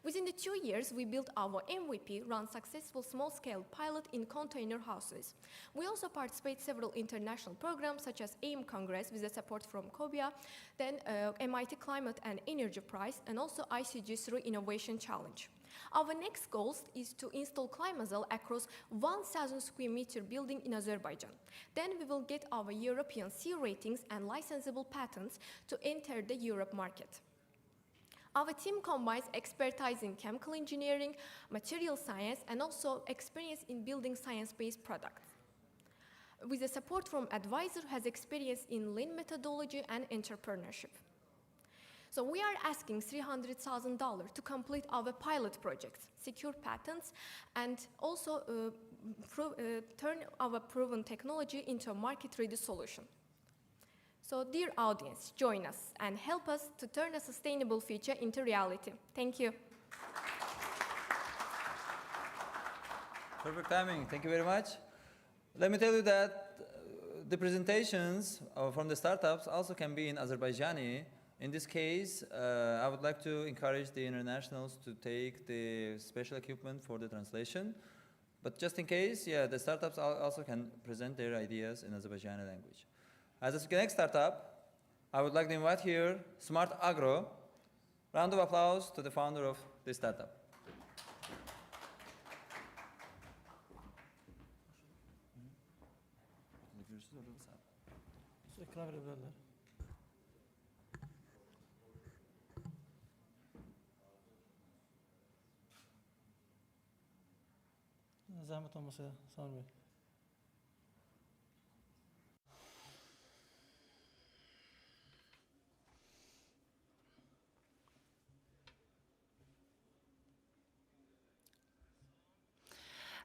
Within the 2 years, we built our MVP, run successful small-scale pilot in container houses. We also participate several international programs, such as AIM Congress with the support from COBIA, then MIT Climate and Energy Prize, and also ICG through Innovation Challenge. Our next goal is to install Climazel across 1,000 square meter building in Azerbaijan. Then we will get our European C ratings and licensable patents to enter the Europe market. Our team combines expertise in chemical engineering, material science, and also experience in building science-based products. With the support from advisor who has experience in lean methodology and entrepreneurship. So we are asking $300,000 to complete our pilot projects, secure patents, and also turn our proven technology into a market-ready solution. So dear audience, join us and help us to turn a sustainable future into reality. Thank you. Perfect timing. Thank you very much. Let me tell you that the presentations from the startups also can be in Azerbaijani. In this case, I would like to encourage the internationals to take the special equipment for the translation. But just in case, yeah, the startups also can present their ideas in Azerbaijani language. As a next startup, I would like to invite here Smart Agro. Round of applause to the founder of this startup. Zahmet olmasa Sami Bey.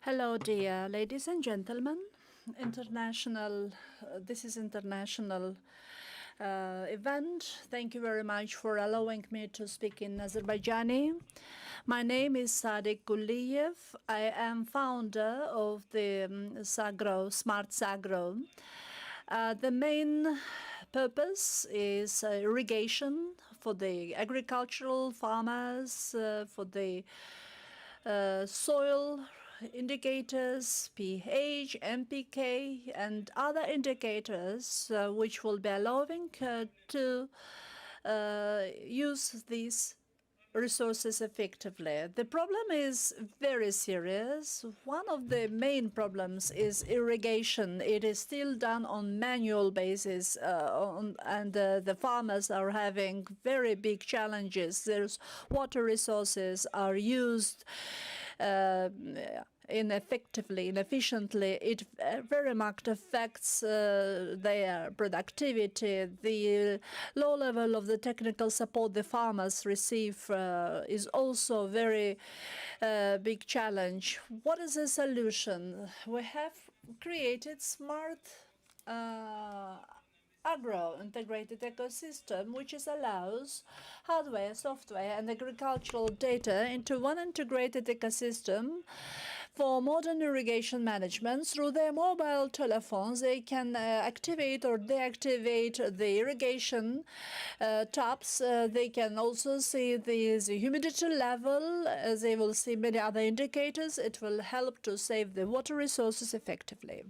Hello, dear ladies and gentlemen. This is international event. Thank you very much for allowing me to speak in Azerbaijani. My name is Sadek Guliyev. I am founder of the Smart Sagro. The main purpose is irrigation for the agricultural farmers, for the soil indicators, pH, NPK, and other indicators which will be allowing to use these resources effectively. The problem is very serious. One of the main problems is irrigation. It is still done on manual basis, and the farmers are having very big challenges. There's water resources are used ineffectively, inefficiently. It very much affects their productivity. The low level of the technical support the farmers receive is also a very big challenge. What is the solution? We have created Smart Agro integrated ecosystem, which allows hardware, software, and agricultural data into one integrated ecosystem for modern irrigation management. Through their mobile telephones, they can activate or deactivate the irrigation taps. They can also see the humidity level. They will see many other indicators. It will help to save the water resources effectively.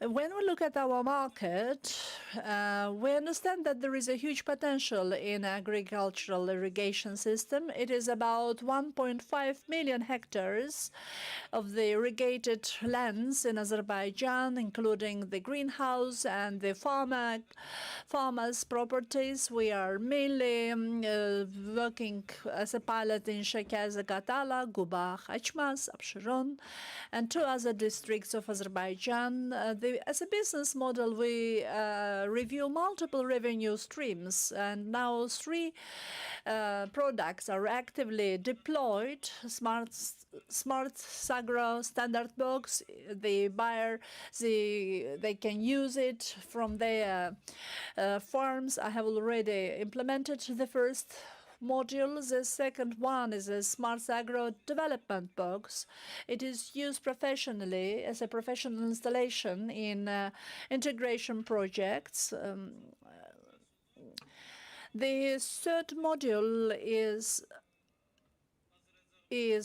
When we look at our market, we understand that there is a huge potential in agricultural irrigation system. It is about 1.5 million hectares of the irrigated lands in Azerbaijan, including the greenhouse and the farmers' properties. We are mainly working as a pilot in Shekar, Zagatala, Guba, Khachmaz, Absheron, and 2 other districts of Azerbaijan. As a business model, we review multiple revenue streams, and now 3 products are actively deployed. Smart Sagro standard box. The buyer, they can use it from their farms. I have already implemented the first module. The second one is a Smart Agro development box. It is used professionally as a professional installation in integration projects. The third module is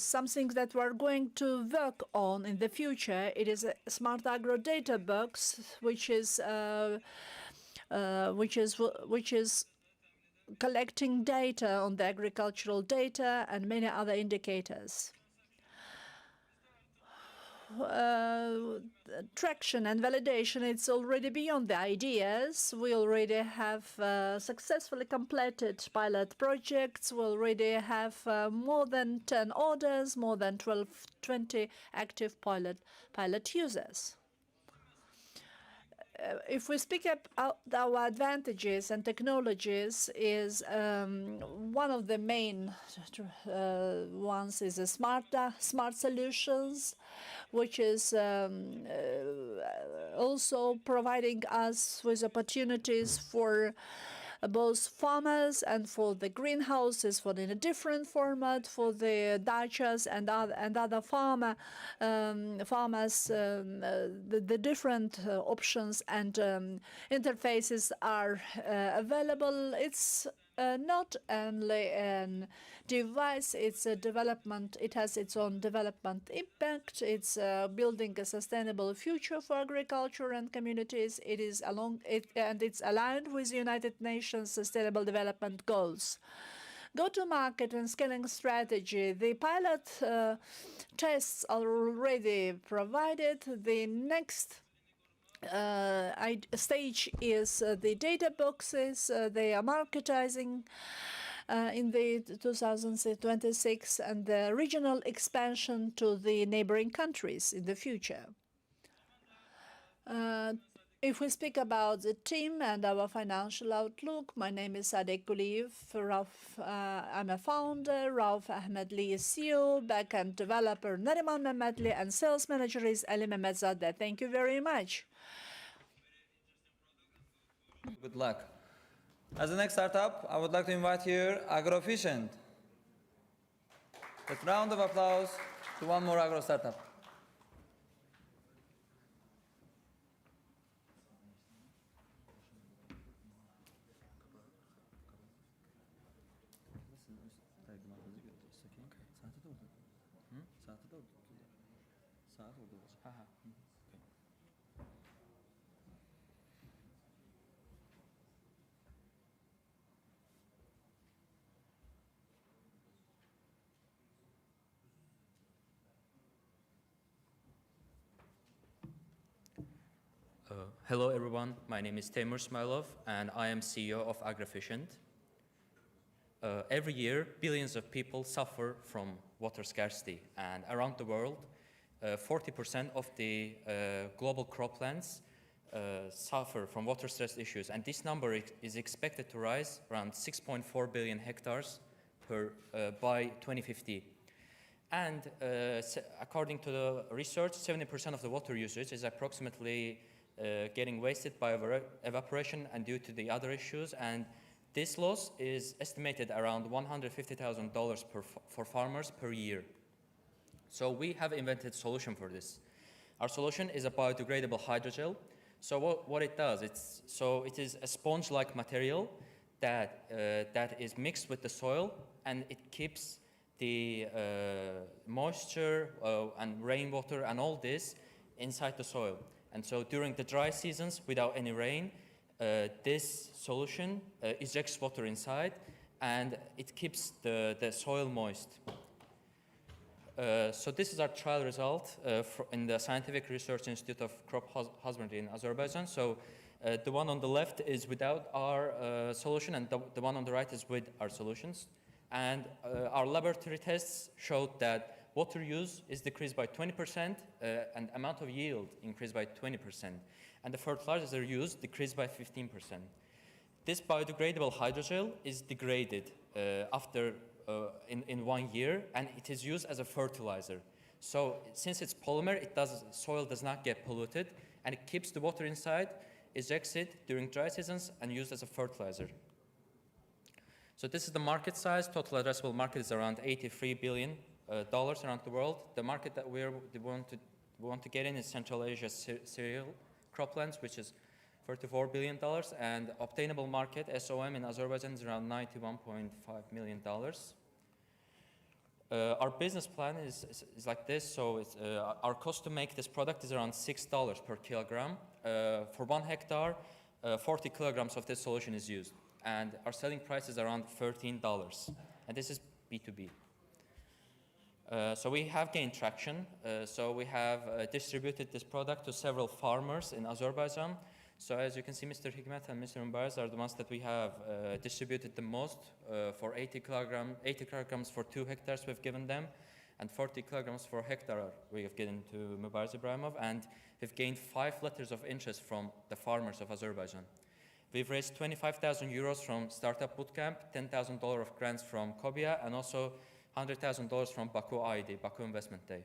something that we're going to work on in the future. It is a Smart Agro data box, which is collecting data on the agricultural data and many other indicators. Traction and validation, it's already beyond the ideas. We already have successfully completed pilot projects. We already have more than 10 orders, more than 20 active pilot users. If we speak about our advantages and technologies, is one of the main ones is a smart solutions, which is also providing us with opportunities for both farmers and for the greenhouses, for in a different format, for the dachas and other farmers, the different options and interfaces are available. It's not only a device, it's a development, it has its own development impact. It's building a sustainable future for agriculture and communities. It is and it's aligned with the United Nations Sustainable Development Goals. Go-to-market and scaling strategy. The pilot tests are already provided. The next stage is the data boxes. They are marketizing in the 2026 and the regional expansion to the neighboring countries in the future. If we speak about the team and our financial outlook, my name is Sadek Guliyev. I'm a founder. Rauf Ahmedli is CEO, backend developer Nariman Mehmetli, and sales manager is Ali Mehmetzadeh. Thank you very much. Good luck. As the next startup, I would like to invite here AgroEfficient. A round of applause to one more agro startup. Hello everyone, my name is Temur Smailov and I am CEO of AgroEfficient. Every year, billions of people suffer from water scarcity, and around the world, 40% of the global croplands suffer from water stress issues, and this number is expected to rise around 6.4 billion hectares by 2050. And according to the research, 70% of the water usage is approximately getting wasted by evaporation and due to the other issues, and this loss is estimated around $150,000 for farmers per year. So we have invented a solution for this. Our solution is a biodegradable hydrogel. So what it does, it is a sponge-like material that is mixed with the soil, and it keeps the moisture and rainwater and all this inside the soil. And so during the dry seasons, without any rain, this solution ejects water inside, and it keeps the soil moist. So this is our trial result in the Scientific Research Institute of Crop Husbandry in Azerbaijan. So the one on the left is without our solution, and the one on the right is with our solutions. And our laboratory tests showed that water use is decreased by 20%, and amount of yield increased by 20%. And the fertilizer used decreased by 15%. This biodegradable hydrogel is degraded in 1 year, and it is used as a fertilizer. So since it's polymer, soil does not get polluted, and it keeps the water inside, ejects it during dry seasons, and used as a fertilizer. So this is the market size. Total addressable market is around $83 billion around the world. The market that we want to get in is Central Asia cereal croplands, which is $34 billion, and obtainable market, SOM, in Azerbaijan is around $91.5 million. Our business plan is like this. So our cost to make this product is around $6 per kilogram. For 1 hectare, 40 kilograms of this solution is used. and our selling price is around $13, and this is B2B. So we have gained traction. So we have distributed this product to several farmers in Azerbaijan. So as you can see, Mr. Hikmet and Mr. Mbaraz are the ones that we have distributed the most. For 80 kilograms for 2 hectares we've given them, and 40 kilograms for a hectare we have given to Mbaraz Ibrahimov, and we've gained 5 letters of interest from the farmers of Azerbaijan. We've raised 25,000 euros from Startup Bootcamp, $10,000 of grants from Kobia, and also $100,000 from Baku ID, Baku Investment Day.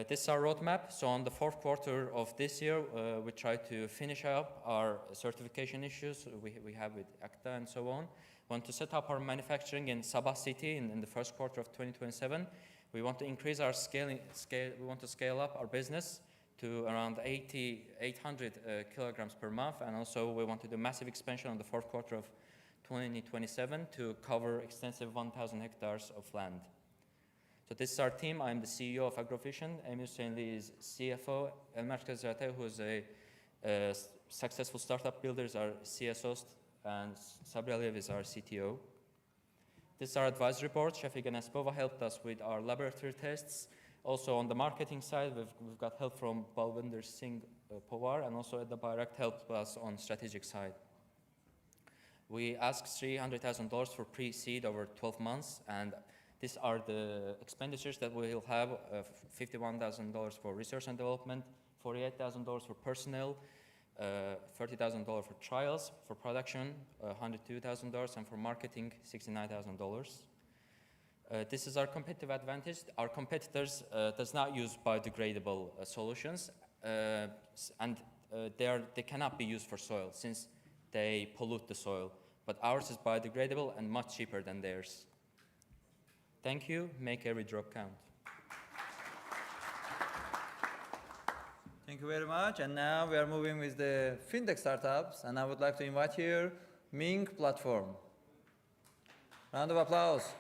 This is our roadmap. So on the 4th quarter of this year, we try to finish up our certification issues we have with ACTA and so on. We want to set up our manufacturing in Sabah city in the 1st quarter of 2027. We want to increase our we want to scale up our business to around 800 kilograms per month. And also we want to do massive expansion on the 4th quarter of 2027 to cover extensive 1,000 hectares of land. So this is our team. I'm the CEO of Agrovision. Emir Hüseyinli is CFO. Elmer Kazate, who is a successful startup builder, is our CSO, and Sabri Aliyev is our CTO. This is our advisory board. Shafiq Anaspova helped us with our laboratory tests. Also on the marketing side, we've got help from Balwinder Singh Pawar, and also Edda Bayrak helped us on strategic side. We asked $300,000 for pre-seed over 12 months, and these are the expenditures that we will have: $51,000 for research and development, $48,000 for personnel, $30,000 for trials, for production, $102,000, and for marketing, $69,000. This is our competitive advantage. Our competitors does not use biodegradable solutions, and they cannot be used for soil since they pollute the soil. But ours is biodegradable and much cheaper than theirs. Thank you. Make every drop count. Thank you very much. And now we are moving with the fintech startups, and I would like to invite here Ming Platform. Round of applause.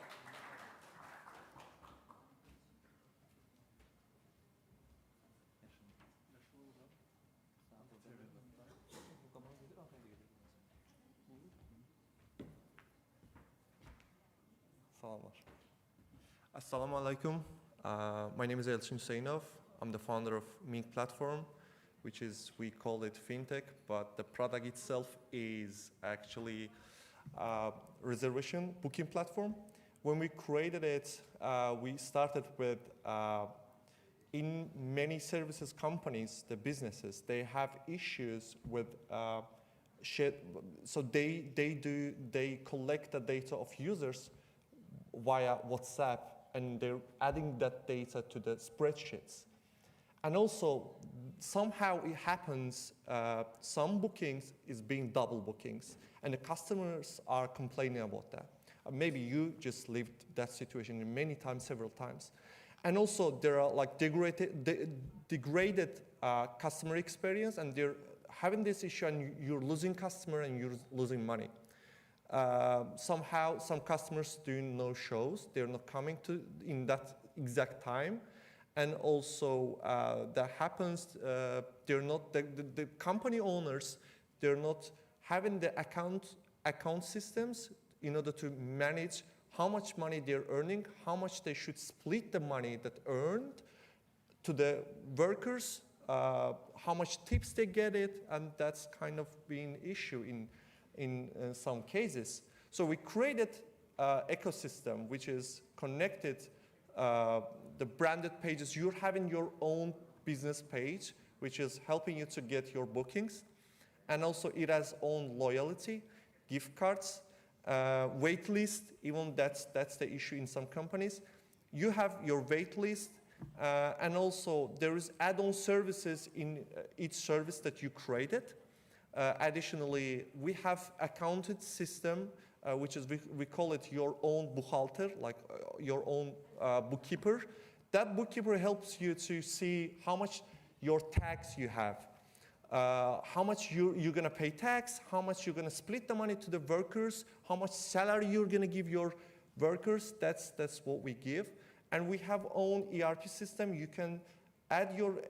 Assalamu alaikum. My name is Elchin Hüseyinov. I'm the founder of Ming Platform, which is, we call it fintech, but the product itself is actually a reservation booking platform. When we created it, we started with, in many services companies, the businesses, they have issues with so they collect the data of users via WhatsApp, and they're adding that data to the spreadsheets. And also, somehow it happens, some bookings is being double bookings, and the customers are complaining about that. Maybe you just lived that situation many times, several times. And also, there are like degraded customer experience, and they're having this issue, and you're losing customer and you're losing money. Somehow, some customers doing no shows. They're not coming to in that exact time. And also, that happens, they're not, the company owners, they're not having the account systems in order to manage how much money they're earning, how much they should split the money that earned to the workers, how much tips they get it, and that's kind of been an issue in some cases. So we created an ecosystem which is connected, the branded pages. You're having your own business page, which is helping you to get your bookings. And also it has own loyalty, gift cards, wait list, even that's the issue in some companies. You have your wait list, and also there is add-on services in each service that you created. Additionally, we have accounted system, which is, we call it your own buchhalter, like your own bookkeeper. That bookkeeper helps you to see how much your tax you have, how much you're going to pay tax, how much you're going to split the money to the workers, how much salary you're going to give your workers. That's what we give. And we have own ERP system. You can add your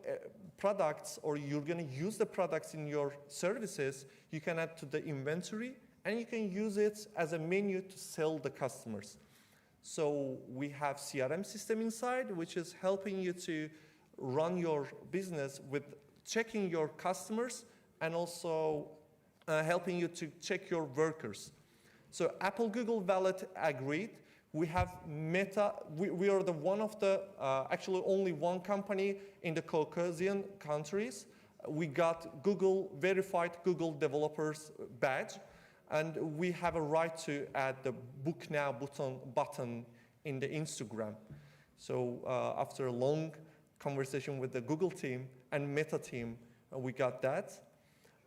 products, or you're going to use the products in your services. You can add to the inventory and you can use it as a menu to sell the customers. So we have CRM system inside, which is helping you to run your business with checking your customers and also helping you to check your workers. So Apple Google Wallet agreed. We have Meta. We are the one of the, actually only one company in the Caucasian countries. We got Google verified Google developers badge, and we have a right to add the Book Now button in the Instagram. So after a long conversation with the Google team and Meta team, we got that.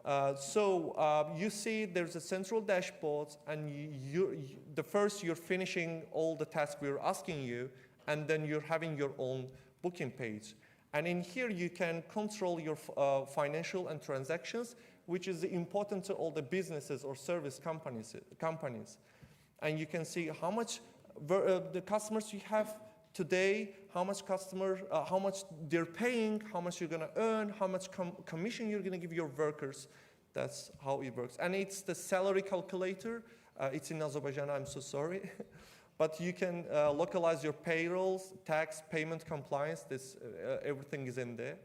You see there's a central dashboard, and you're finishing all the tasks we're asking you, and then you're having your own booking page. And in here, you can control your financial and transactions, which is important to all the businesses or service companies. And you can see how much the customers you have today, how much they're paying, how much you're gonna earn, how much commission you're gonna give your workers. That's how it works. And it's the salary calculator. It's in Azerbaijan, I'm so sorry. But you can localize your payrolls, tax, payment compliance, everything is in there.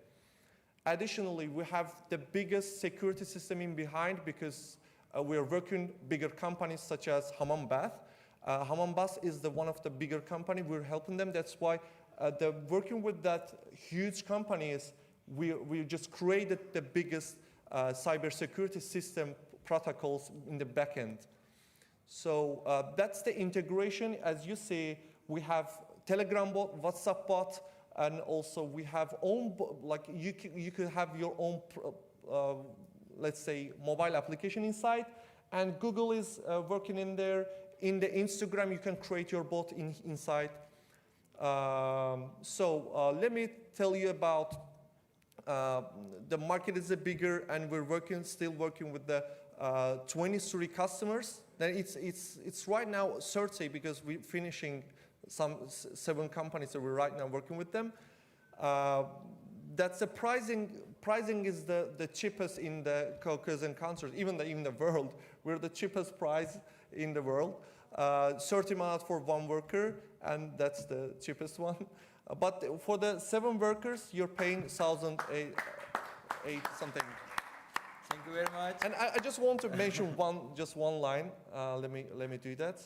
Additionally, we have the biggest security system in behind because we are working bigger companies such as Hammam Bath. Hammam Bath is one of the bigger companies. We're helping them. That's why working with that huge companies, we just created the biggest cybersecurity system protocols in the back end. So that's the integration. As you see, we have Telegram bot, WhatsApp bot, and also we have own, like you could have your own, let's say, mobile application inside, and Google is working in there. In the Instagram, you can create your bot inside. Let me tell you about the market is bigger, and we're still working with the 23 customers. Then it's right now 30 because we're finishing 7 companies that we're right now working with them. That's the pricing is the cheapest in the Caucasian countries, even the world. We're the cheapest price in the world. 30 minutes for 1 worker, and that's the cheapest one. But for the 7 workers, you're paying 1,008 something. Thank you very much. And I just want to mention one line. Let me do that.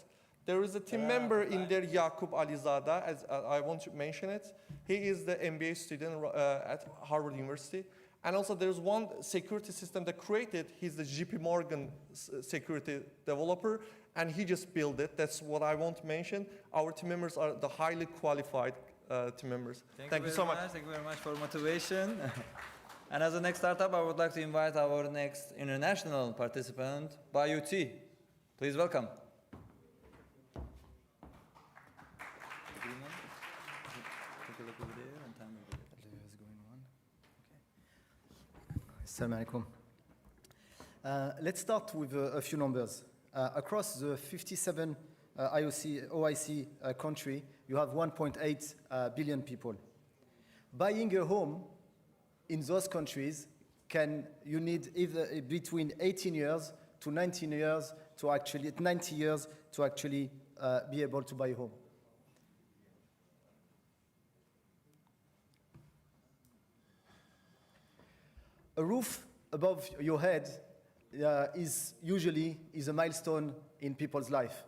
There is a team member in there, Yaqub Alizada, as I want to mention it. He is the MBA student at Harvard University. And also there's one security system that created. He's the JP Morgan security developer, and he just built it. That's what I want to mention. Our team members are the highly qualified team members. Thank you so much. Thank you very much for motivation. And as the next startup, I would like to invite our next international participant, Bayuti. Please welcome. Assalamu alaikum. Let's start with a few numbers. Across the 57 OIC country, you have 1.8 billion people. Buying a home in those countries, you need either between 18 years to 90 years to actually be able to buy a home. A roof above your head is usually a milestone in people's life.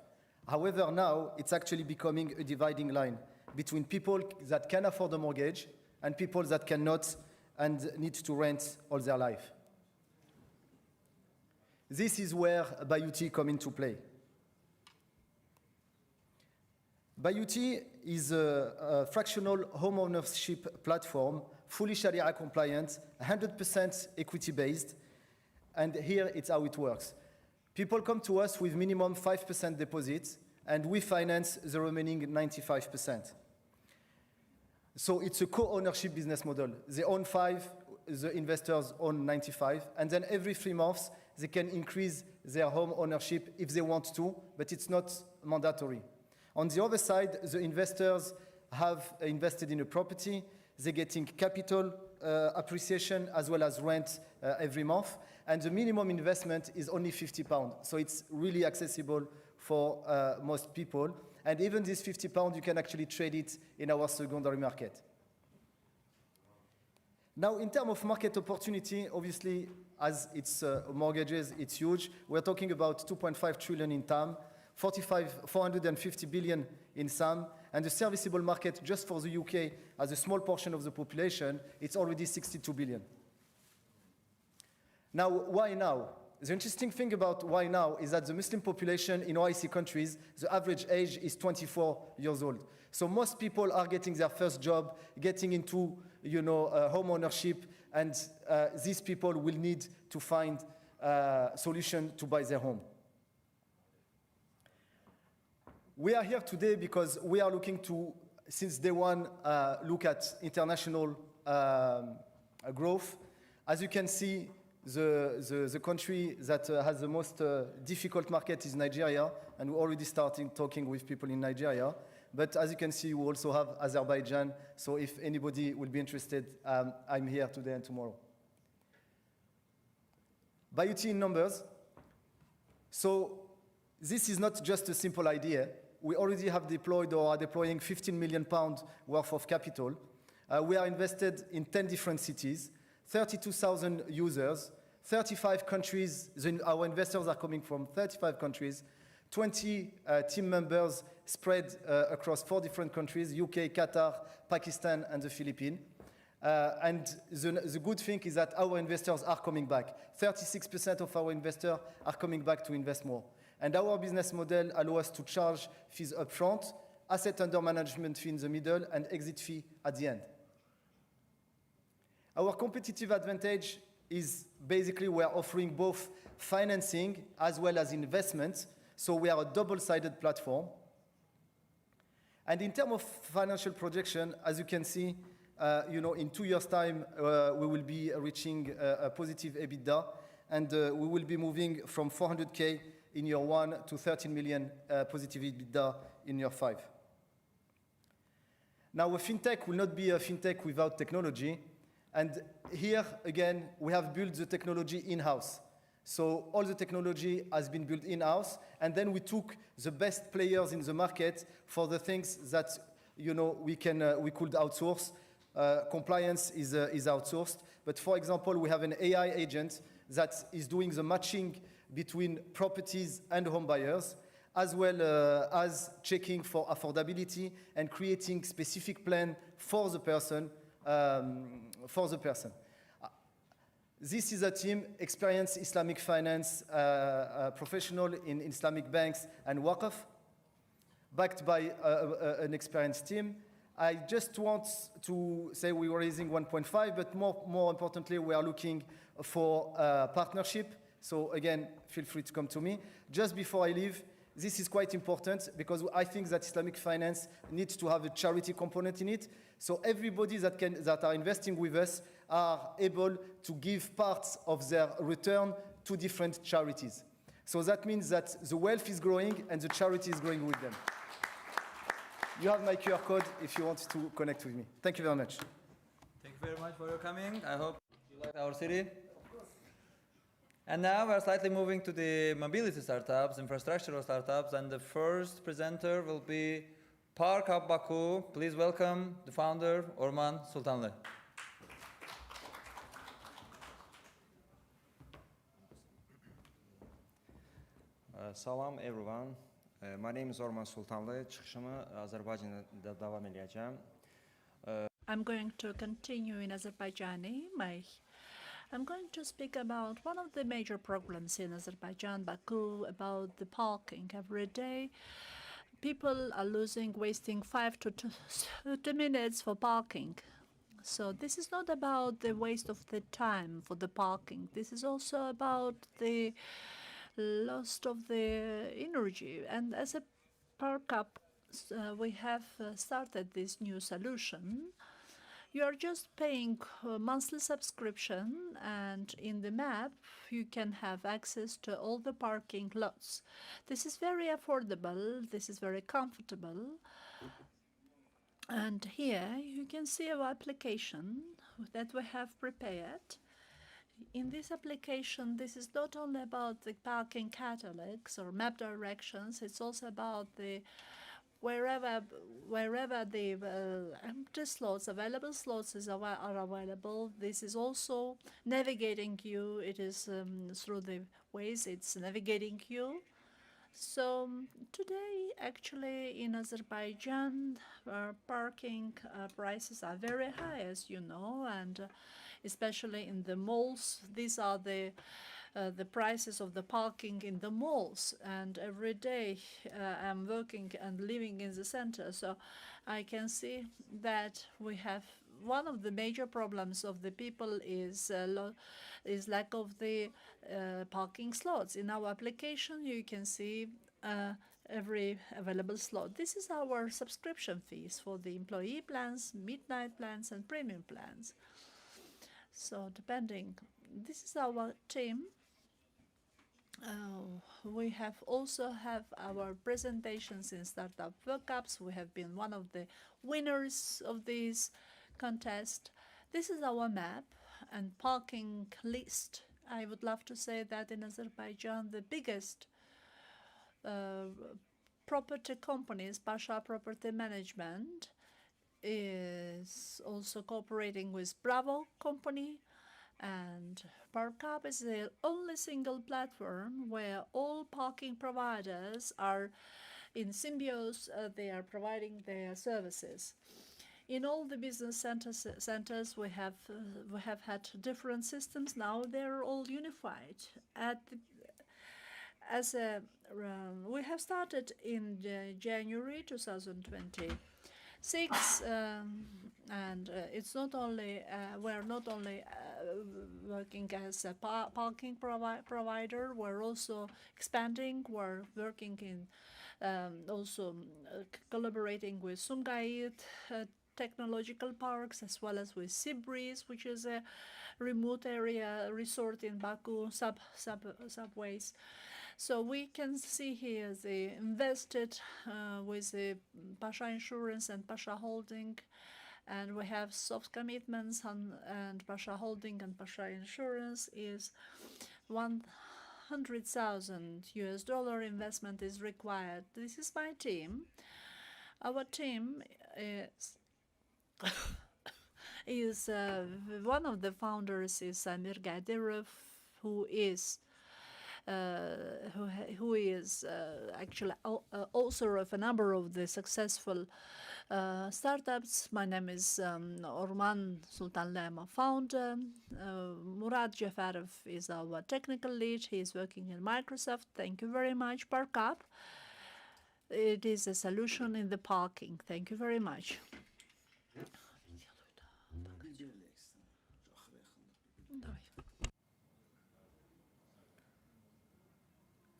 However, now it's actually becoming a dividing line between people that can afford a mortgage and people that cannot and need to rent all their life. This is where Bayuti come into play. Bayuti is a fractional home ownership platform, fully Sharia compliant, 100% equity based, and here it's how it works. People come to us with minimum 5% deposit, and we finance the remaining 95%. So it's a co-ownership business model. They own 5, the investors own 95, and then every 3 months they can increase their home ownership if they want to, but it's not mandatory. On the other side, the investors have invested in a property, they're getting capital, appreciation as well as rent every month. And the minimum investment is only £50. So it's really accessible for most people. And even this £50, you can actually trade it in our secondary market. Now, in terms of market opportunity, obviously, as it's mortgages, it's huge. We're talking about 2.5 trillion in TAM, 450 billion in SAM, and the serviceable market just for the UK, as a small portion of the population, it's already 62 billion. Now, why now? The interesting thing about why now is that the Muslim population in OIC countries, the average age is 24 years old. So most people are getting their first job, getting into, home ownership, and these people will need to find a solution to buy their home. We are here today because we are looking to, since day one, look at international growth. As you can see, the country that has the most difficult market is Nigeria, and we're already starting talking with people in Nigeria. But as you can see, we also have Azerbaijan, so if anybody will be interested, I'm here today and tomorrow. BioT in numbers. So this is not just a simple idea. We already have deployed or are deploying £15 million worth of capital. We are invested in 10 different cities, 32,000 users, 35 countries. Our investors are coming from 35 countries, 20 team members spread across 4 different countries, UK, Qatar, Pakistan, and the Philippines. And the good thing is that our investors are coming back. 36% of our investors are coming back to invest more. And our business model allows us to charge fees up front, asset under management fee in the middle, and exit fee at the end. Our competitive advantage is basically we are offering both financing as well as investment. So we are a double-sided platform. And in terms of financial projection, as you can see, in 2 years' time, we will be reaching a positive EBITDA, and we will be moving from 400K in year 1 to 13 million positive EBITDA in year 5. Now, a fintech will not be a fintech without technology. And here, again, we have built the technology in-house. So all the technology has been built in-house, and then we took the best players in the market for the things that we could outsource. Compliance is outsourced, but for example, we have an AI agent that is doing the matching between properties and home buyers, as well as checking for affordability and creating specific plan for the person. This is a team, experienced Islamic finance professional in Islamic banks and Waqf, backed by an experienced team. I just want to say we were raising 1.5, but more importantly, we are looking for partnership. So again, feel free to come to me. Just before I leave, this is quite important because I think that Islamic finance needs to have a charity component in it. So everybody that are investing with us are able to give parts of their return to different charities. So that means that the wealth is growing and the charity is growing with them. You have my QR code if you want to connect with me. Thank you very much. Thank you very much for your coming. I hope you like our city. Of course. And now we're slightly moving to the mobility startups, infrastructural startups, and the first presenter will be Park Hub Baku. Please welcome the founder, Orman Sultanlı. Salam everyone. My name is Orman Sultanlı. Çıxışımı Azərbaycanda davam edəcəm. I'm going to continue in Azerbaijani. I'm going to speak about one of the major problems in Azerbaijan, Baku, about the parking. Every day, people are wasting 5 to 2 minutes for parking. So this is not about the waste of the time for the parking. This is also about the loss of the energy. And as a Park Hub, we have started this new solution. You are just paying a monthly subscription, and in the map you can have access to all the parking lots. This is very affordable, this is very comfortable. And here you can see our application. that we have prepared. In this application, this is not only about the parking catalogs or map directions, it's also about the wherever the empty slots, available slots are available. This is also navigating you. It is through the ways it's navigating you. So today, actually, in Azerbaijan, parking prices are very high, as you know, and especially in the malls. These are the prices of the parking in the malls. And every day I'm working and living in the center, so I can see that we have one of the major problems of the people is lack of the parking slots. In our application, you can see every available slot. This is our subscription fees for the employee plans, midnight plans, and premium plans. So depending, this is our team. We have also have our presentations in Startup World Cups. We have been one of the winners of this contest. This is our map and parking list. I would love to say that in Azerbaijan, the biggest property companies, Pasha Property Management, is also cooperating with Bravo company, and ParkUp is the only single platform where all parking providers are in symbiosis. They are providing their services. In all the business centers we have had different systems. Now they're all unified. We have started in January 2026, and it's not only we're not only working as a parking provider. We're also expanding. We're working in also collaborating with Sumgait technological parks, as well as with Seabreeze, which is a remote area resort in Baku, subways. So we can see here the invested with the Pasha Insurance and Pasha Holding, and we have soft commitments and Pasha Holding and Pasha Insurance is $100,000 investment is required. This is my team. Our team is one of the founders is Samir Gadirov, who is actually author of a number of the successful startups. My name is Orman Sultanlema, founder. Murad Jafarov is our technical lead. He is working in Microsoft. Thank you very much, ParkUp. It is a solution in the parking. Thank you very much.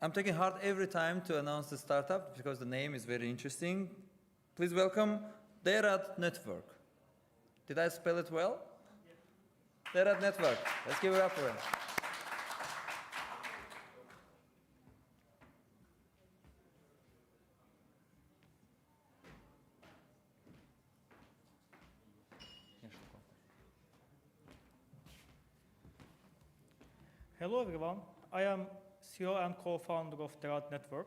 I'm taking hard every time to announce the startup because the name is very interesting. Please welcome Derat Network. Did I spell it well? Yes. Derat Network. Let's give it up for him. Hello everyone. I am CEO and co-founder of Derat Network.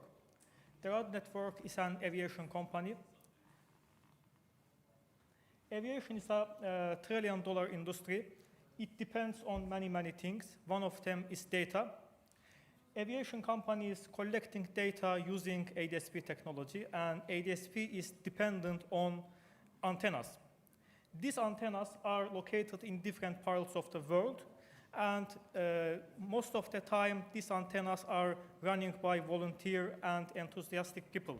Derat Network is an aviation company. Aviation is a trillion-dollar industry. It depends on many things. One of them is data. Aviation companies collecting data using IsDB technology, and IsDB is dependent on antennas. These antennas are located in different parts of the world, and most of the time, these antennas are running by volunteer and enthusiastic people.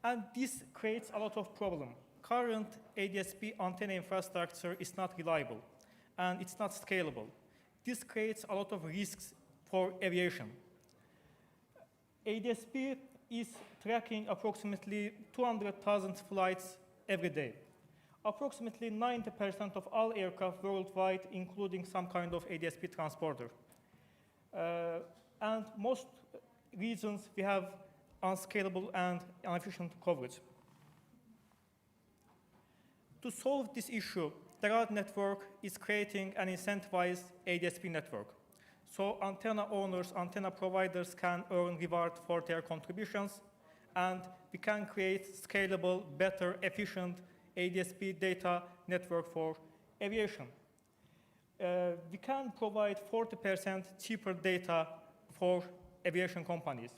And this creates a lot of problem. Current IsDB antenna infrastructure is not reliable, and it's not scalable. This creates a lot of risks for aviation. IsDB is tracking approximately 200,000 flights every day. Approximately 90% of all aircraft worldwide, including some kind of IsDB transporter. And most reasons we have unscalable and inefficient coverage. To solve this issue, the RAD network is creating an incentivized ADSP network. So antenna owners, antenna providers can earn reward for their contributions, and we can create scalable, better, efficient ADSP data network for aviation. We can provide 40% cheaper data for aviation companies.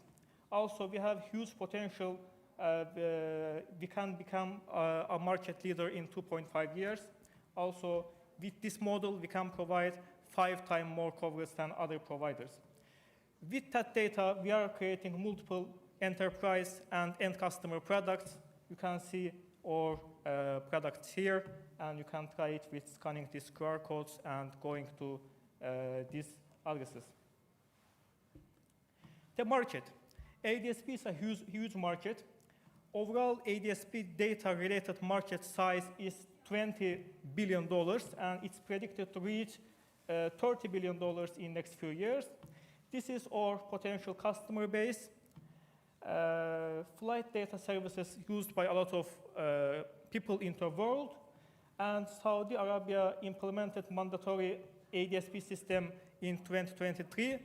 Also, we have huge potential. We can become a market leader in 2.5 years. Also, with this model, we can provide 5 times more coverage than other providers. With that data, we are creating multiple enterprise and end customer products. You can see our products here, and you can try it with scanning these QR codes and going to these addresses. The market. ADSP is a huge market. Overall, ADSP data-related market size is $20 billion, and it's predicted to reach $30 billion in next few years. This is our potential customer base. Flight data services used by a lot of people in the world, and Saudi Arabia implemented mandatory ADSP system in 2023.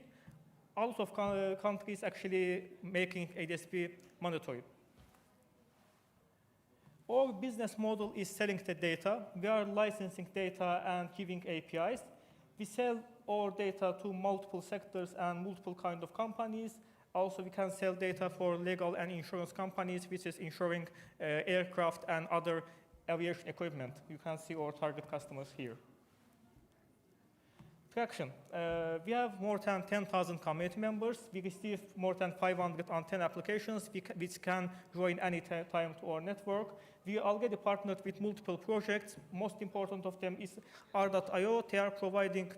A lot of countries actually making ADSP mandatory. Our business model is selling the data. We are licensing data and giving APIs. We sell our data to multiple sectors and multiple kind of companies. Also, we can sell data for legal and insurance companies, which is insuring aircraft and other aviation equipment. You can see our target customers here. Traction. We have more than 10,000 community members. We receive more than 500 antenna applications which can join any time to our network. We already partnered with multiple projects. Most important of them is R.io. They are providing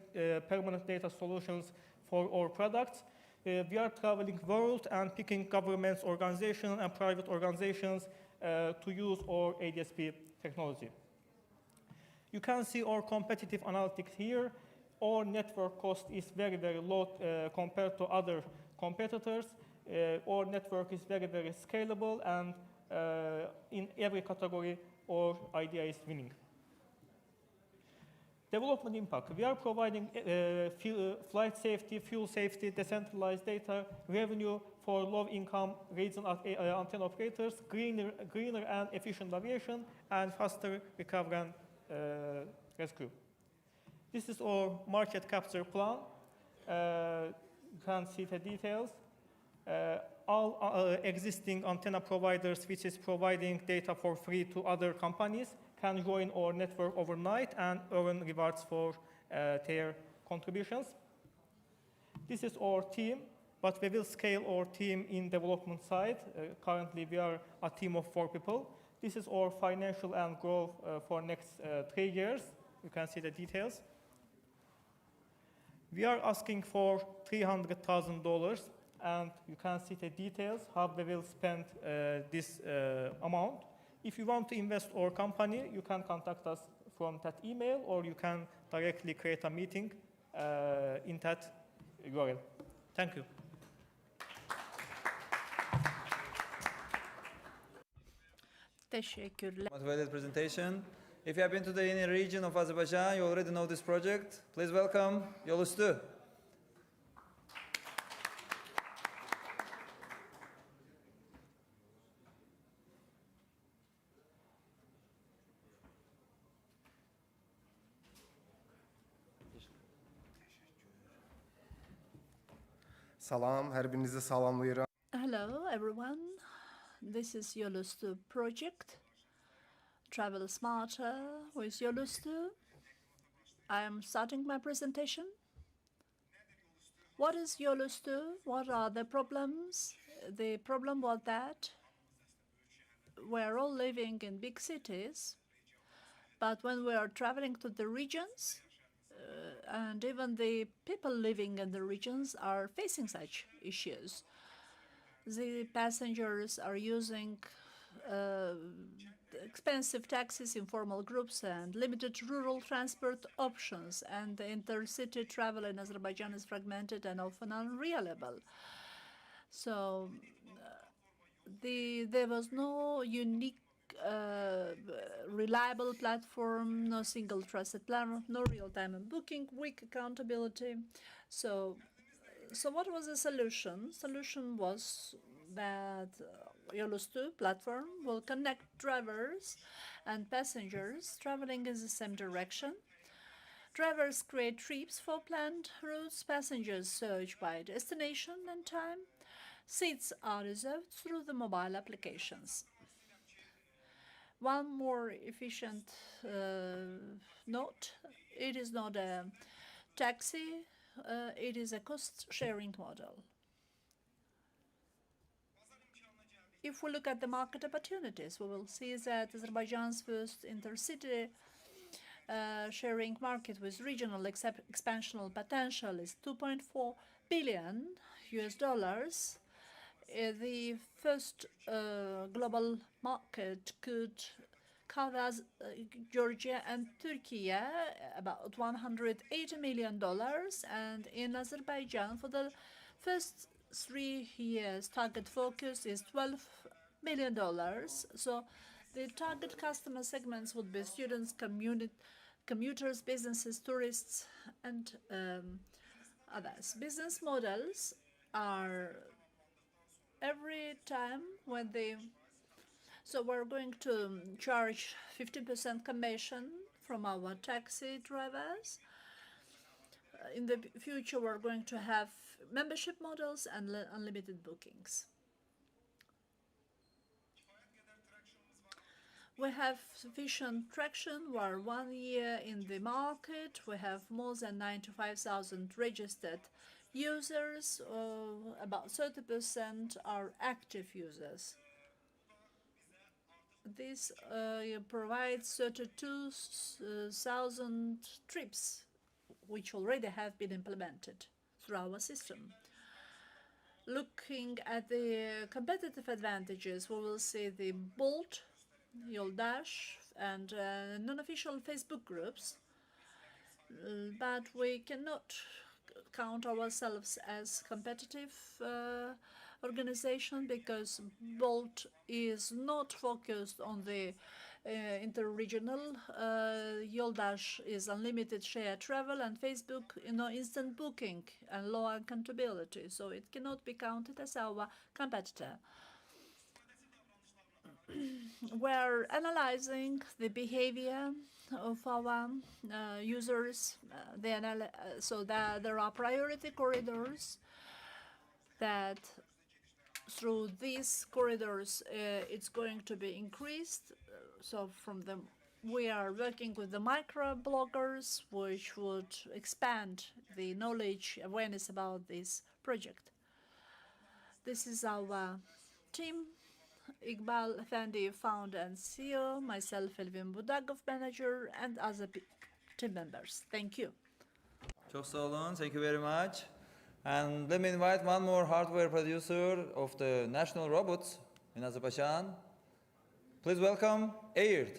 permanent data solutions for our products. We are traveling the world and picking governments, organizations, and private organizations to use our ADSP technology. You can see our competitive analytics here. Our network cost is very low compared to other competitors. Our network is very scalable, and in every category, our idea is winning. Development impact. We are providing flight safety, fuel safety, decentralized data, revenue for low-income regional antenna operators, greener and efficient aviation, and faster recovery and rescue. This is our market capture plan. You can see the details. All existing antenna providers which is providing data for free to other companies can join our network overnight and earn rewards for their contributions. This is our team, but we will scale our team in development side. Currently, we are a team of 4 people. This is our financial and growth for next 3 years. You can see the details. We are asking for $300,000, and you can see the details, how we will spend this amount. If you want to invest our company, you can contact us from that email, or you can directly create a meeting in that URL. Thank you. Teşekkürler. Motivated presentation. If you have been to any region of Azerbaijan, you already know this project. Please welcome Yolüstü. Salam, her birinizi salamlayıram. Hello, everyone. This is Yolüstü project. Travel smarter with Yolüstü. I am starting my presentation. What is Yolüstü? What are the problems? The problem was that we're all living in big cities, but when we are traveling to the regions, and even the people living in the regions are facing such issues. The passengers are using expensive taxis, informal groups, and limited rural transport options, and the intercity travel in Azerbaijan is fragmented and often unreliable. So there was no unique reliable platform, no single trusted platform, no real-time booking, weak accountability. So what was the solution? Solution was that Yolus 2 platform will connect drivers and passengers traveling in the same direction. Drivers create trips for planned routes, passengers search by destination and time. Seats are reserved through the mobile applications. One more efficient note, it is not a taxi, it is a cost-sharing model. If we look at the market opportunities, we will see that Azerbaijan's first intercity sharing market with regional expansional potential is $2.4 billion US dollars. The first global market could cover Georgia and Turkey, about $180 million, and in Azerbaijan for the first 3 years target focus is $12 million. So the target customer segments would be students, commuters, businesses, tourists, and others. Business models are every time when they... So we're going to charge 50% commission from our taxi drivers. In the future, we're going to have membership models and unlimited bookings. We have sufficient traction. We're 1 year in the market. We have more than 95,000 registered users. About 30% are active users. This provides 32,000 trips, which already have been implemented through our system. Looking at the competitive advantages, we will see the Bolt, Yoldash, and non-official Facebook groups, but we cannot count ourselves as competitive organization because Bolt is not focused on the interregional. Yoldash is unlimited shared travel, and Facebook, instant booking and low accountability, so it cannot be counted as our competitor. We're analyzing the behavior of our users. So that there are priority corridors that through these corridors it's going to be increased. So we are working with the micro bloggers, which would expand the knowledge awareness about this project. This is our team. Iqbal Effendi, founder and CEO, myself, Elvin Budagov, manager, and other team members. Thank you. Çok sağ olun. Thank you very much. And let me invite one more hardware producer of the national robots in Azerbaijan. Please welcome Airt.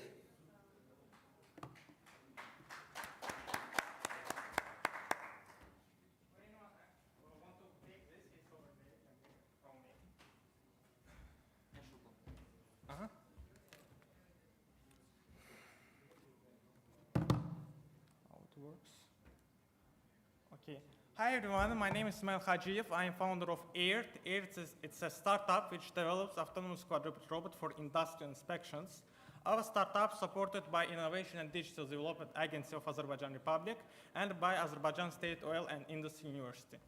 Okay. Hi everyone, my name is Ismail Hajiev. I am founder of Airt. It's a startup which develops autonomous quadruped robot for industrial inspections. Our startup supported by Innovation and Digital Development Agency of Azerbaijan Republic and by Azerbaijan State Oil and Industry University.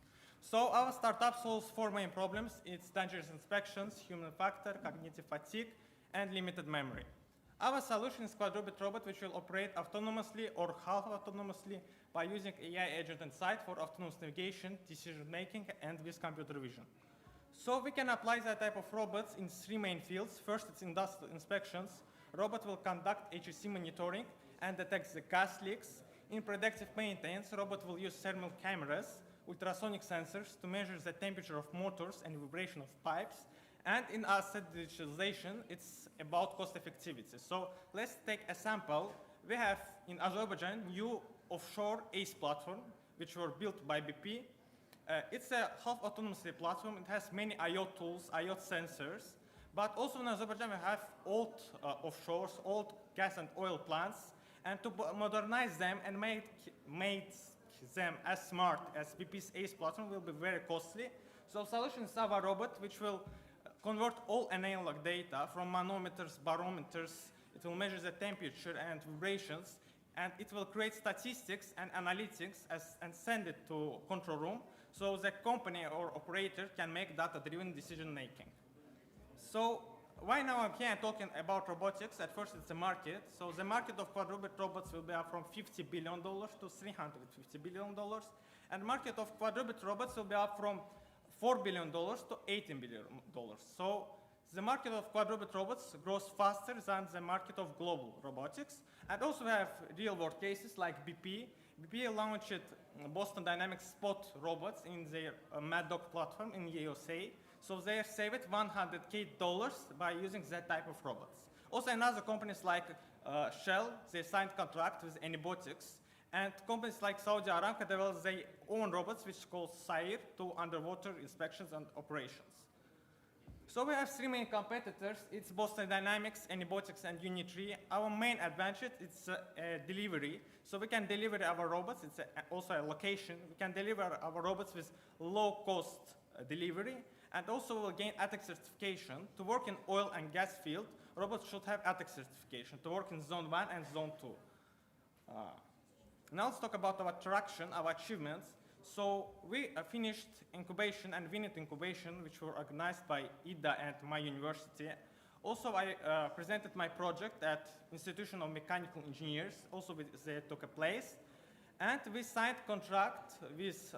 So our startup solves 4 main problems. It's dangerous inspections, human factor, cognitive fatigue, and limited memory. Our solution is quadruped robot which will operate autonomously or half autonomously by using AI agent inside for autonomous navigation, decision making, and with computer vision. So we can apply that type of robots in 3 main fields. First, it's industrial inspections. Robot will conduct HSE monitoring and detect the gas leaks. In predictive maintenance, robot will use thermal cameras, ultrasonic sensors to measure the temperature of motors and vibration of pipes. And in asset digitalization, it's about cost effectivity. So let's take a sample. We have in Azerbaijan new offshore ACE platform, which were built by BP. It's a half autonomous platform. It has many IoT tools, IoT sensors, But also in Azerbaijan, we have old offshores, old gas and oil plants, and to modernize them and make them as smart as BP's ACE platform will be very costly. So solution is our robot, which will convert all analog data from manometers, barometers. It will measure the temperature and vibrations, and it will create statistics and analytics and send it to control room, so the company or operator can make data-driven decision making. So why now I'm here talking about robotics? At first, it's a market. So the market of quadruped robots will be up from $50 billion to $350 billion, and market of quadruped robots will be up from $4 billion to $18 billion. So the market of quadruped robots grows faster than the market of global robotics. And also we have real-world cases like BP. BP launched Boston Dynamics Spot robots in their Mad Dog platform in USA. So they saved $100K by using that type of robots. Also, another companies like Shell, they signed contract with Anybotics, and companies like Saudi Aramco developed their own robots, which called SAIR, to underwater inspections and operations. So we have three main competitors. It's Boston Dynamics, Anybotics, and Unitree. Our main advantage is delivery. So we can deliver our robots. It's also a location. We can deliver our robots with low-cost delivery, and also will gain ATEX certification. To work in oil and gas field, robots should have ATEX certification to work in Zone 1 and Zone 2. Now let's talk about our traction, our achievements. So we finished incubation and VNet incubation, which were organized by IDA and my university. Also, I presented my project at Institution of Mechanical Engineers, also they took a place. And we signed contract with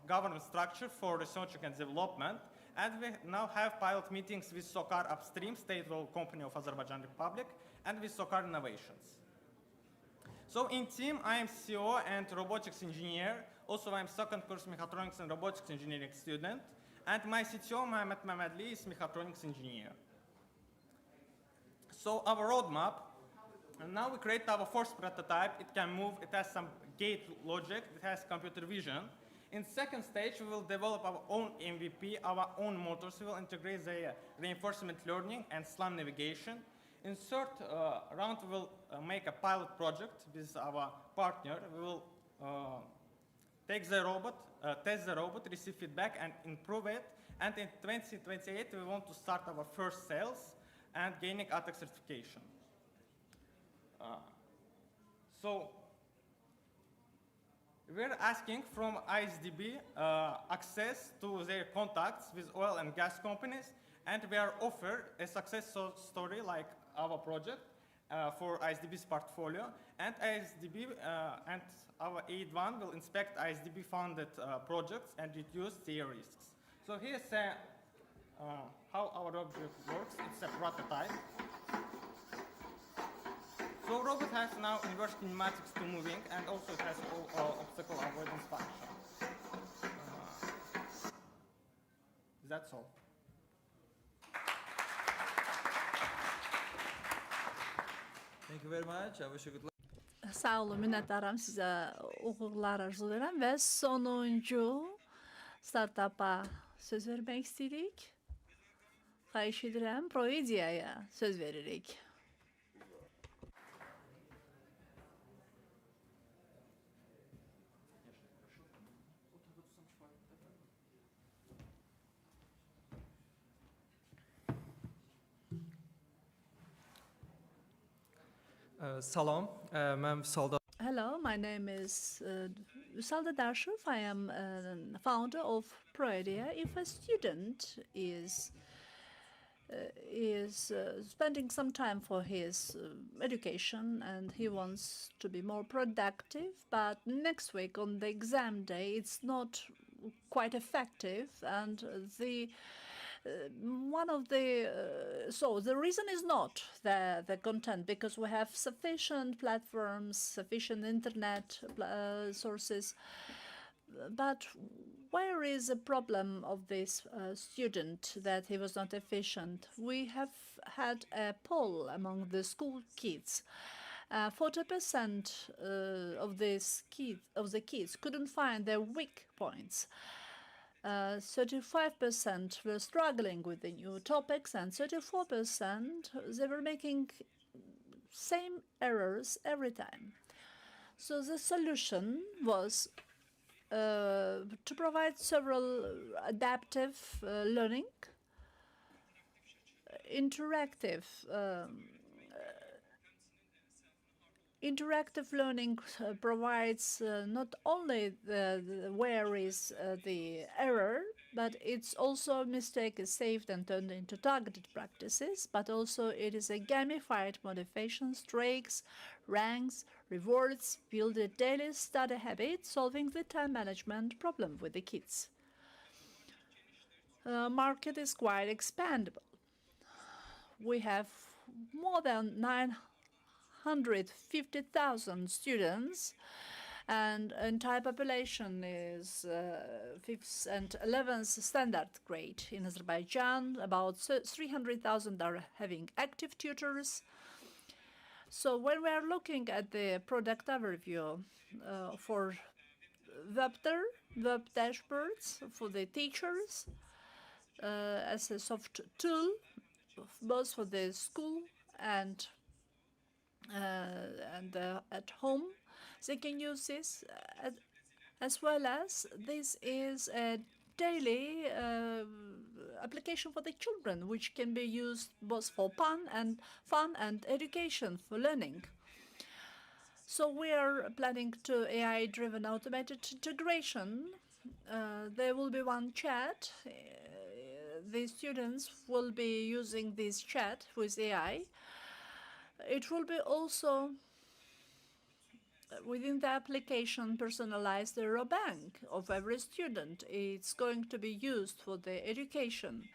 government structure for research and development. And we now have pilot meetings with SOCAR Upstream, state-owned company of Azerbaijan Republic, and with SOCAR Innovations. So in team, I am CEO and robotics engineer. Also, I'm second course mechatronics and robotics engineering student. And my CTO, Mohamed Mamadli, is mechatronics engineer. So our roadmap, and now we create our first prototype. It can move, it has some gate logic, it has computer vision. In second stage, we will develop our own MVP, our own motors. We will integrate the reinforcement learning and SLAM navigation. In third round, we will make a pilot project with our partner. We will take the robot, test the robot, receive feedback, and improve it. And in 2028, we want to start our first sales and gaining ATEX certification. So we're asking from IsDB access to their contacts with oil and gas companies, and we are offered a success story like our project for IsDB's portfolio, and IsDB and our aid1 will inspect IsDB-funded projects and reduce their risks. So here's how our robot works. It's a prototype. So robot has now inverse kinematics to moving, and also it has obstacle avoidance function. That's all. Thank you very much. I wish you good luck. Sağ olun, minnətdaram sizə, uğurlar arzu edirəm və sonuncu startapa söz vermək istəyirik. Xahiş edirəm, Proidiaya söz veririk. Salam, mən Vüsalda. Hello, my name is Vüsalda Darshev. I am founder of Proidia. If a student is spending some time for his education and he wants to be more productive, but next week on the exam day it's not quite effective, and the reason is not the content, because we have sufficient platforms, sufficient internet sources. But where is the problem of this student that he was not efficient? We have had a poll among the school kids. 40% of the kids couldn't find their weak points. 35% were struggling with the new topics, and 34% they were making same errors every time. So the solution was to provide several adaptive learning, interactive interactive learning provides not only where is the error, but it's also mistake is saved and turned into targeted practices, but also it is a gamified motivation, streaks, ranks, rewards, build a daily study habit, solving the time management problem with the kids. Market is quite expandable. We have more than 950,000 students, and entire population is 5th and 11th standard grade in Azerbaijan. About 300,000 are having active tutors. So when we are looking at the product overview for web dashboards for the teachers as a soft tool, both for the school and at home, they can use this as well as this is a daily application for the children, which can be used both for fun and education for learning. So we are planning to AI-driven automated integration. There will be one chat. The students will be using this chat with AI. It will be also within the application personalized the raw bank of every student. It's going to be used for the education.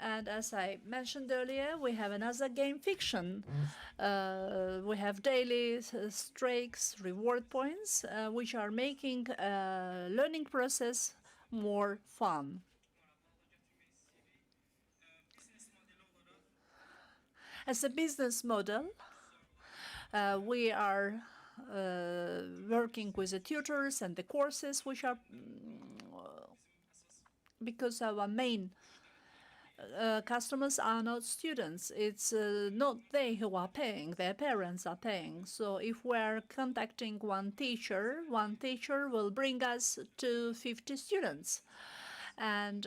And as I mentioned earlier, we have another game fiction. We have daily streaks, reward points, which are making learning process more fun. As a business model, we are working with the tutors and the courses, which are because our main customers are not students. It's not they who are paying, their parents are paying. So if we're contacting one teacher will bring us to 50 students. And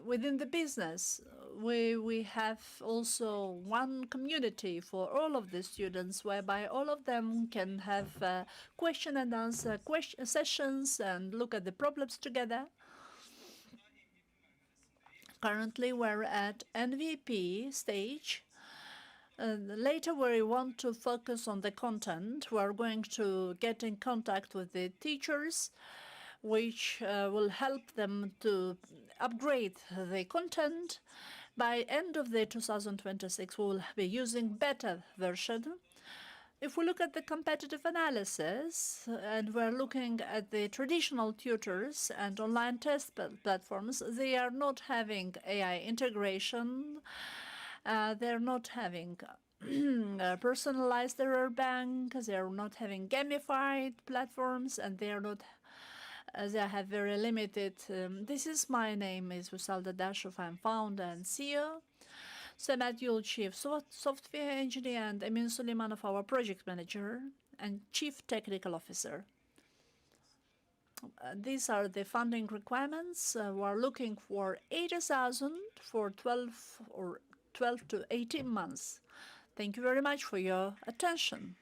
within the business, we have also one community for all of the students, whereby all of them can have question and answer sessions and look at the problems together. Currently, we're at MVP stage. Later, we want to focus on the content. We're going to get in contact with the teachers, which will help them to upgrade the content. By end of the 2026, we will be using better version. If we look at the competitive analysis, and we're looking at the traditional tutors and online test platforms, they are not having AI integration. They're not having personalized error bank. They're not having gamified platforms, and they are not. They have very limited. My name is Vusal Dadashov. I'm founder and CEO. Samat Yul, Chief Software Engineer, and Emin Suleimanov, our Project Manager and Chief Technical Officer. These are the funding requirements. We're looking for 80,000 for 12 to 18 months. Thank you very much for your attention.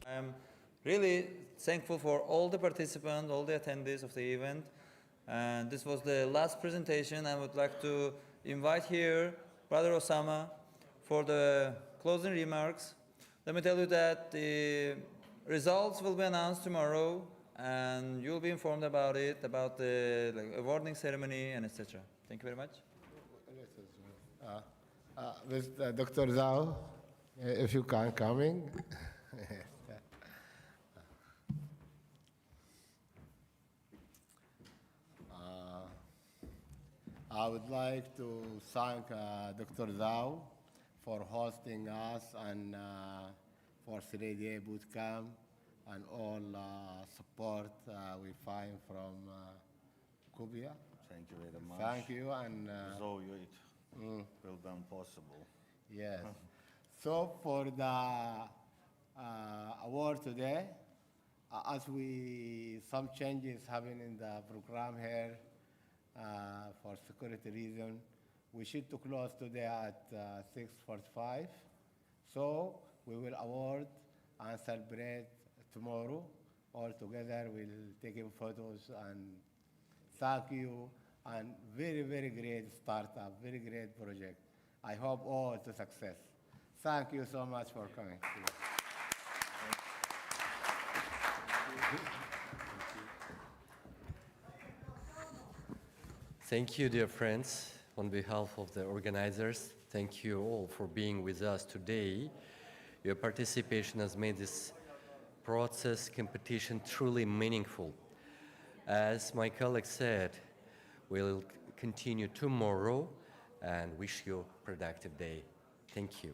I'm really thankful for all the participants, all the attendees of the event. And this was the last presentation. I would like to invite here Brother Osama for the closing remarks. Let me tell you that the results will be announced tomorrow, and you'll be informed about it, about the awarding ceremony and etc. Thank you very much. With Dr. Zhao, if you can coming. I would like to thank Dr. Zhao for hosting us and for 3-day boot camp and all support we find from Kubia. Thank you very much. Thank you, and So it will be possible. yes. So for the award today, as some changes happen in the program here for security reason, we should to close today at 6:45. So we will award and celebrate tomorrow. All together, we'll take in photos and thank you. And very, very great startup, very great project. I hope all to success. Thank you so much for coming. Thank you, dear friends. On behalf of the organizers, thank you all for being with us today. Your participation has made this process, competition truly meaningful. As my colleague said, we'll continue tomorrow and wish you a productive day. Thank you.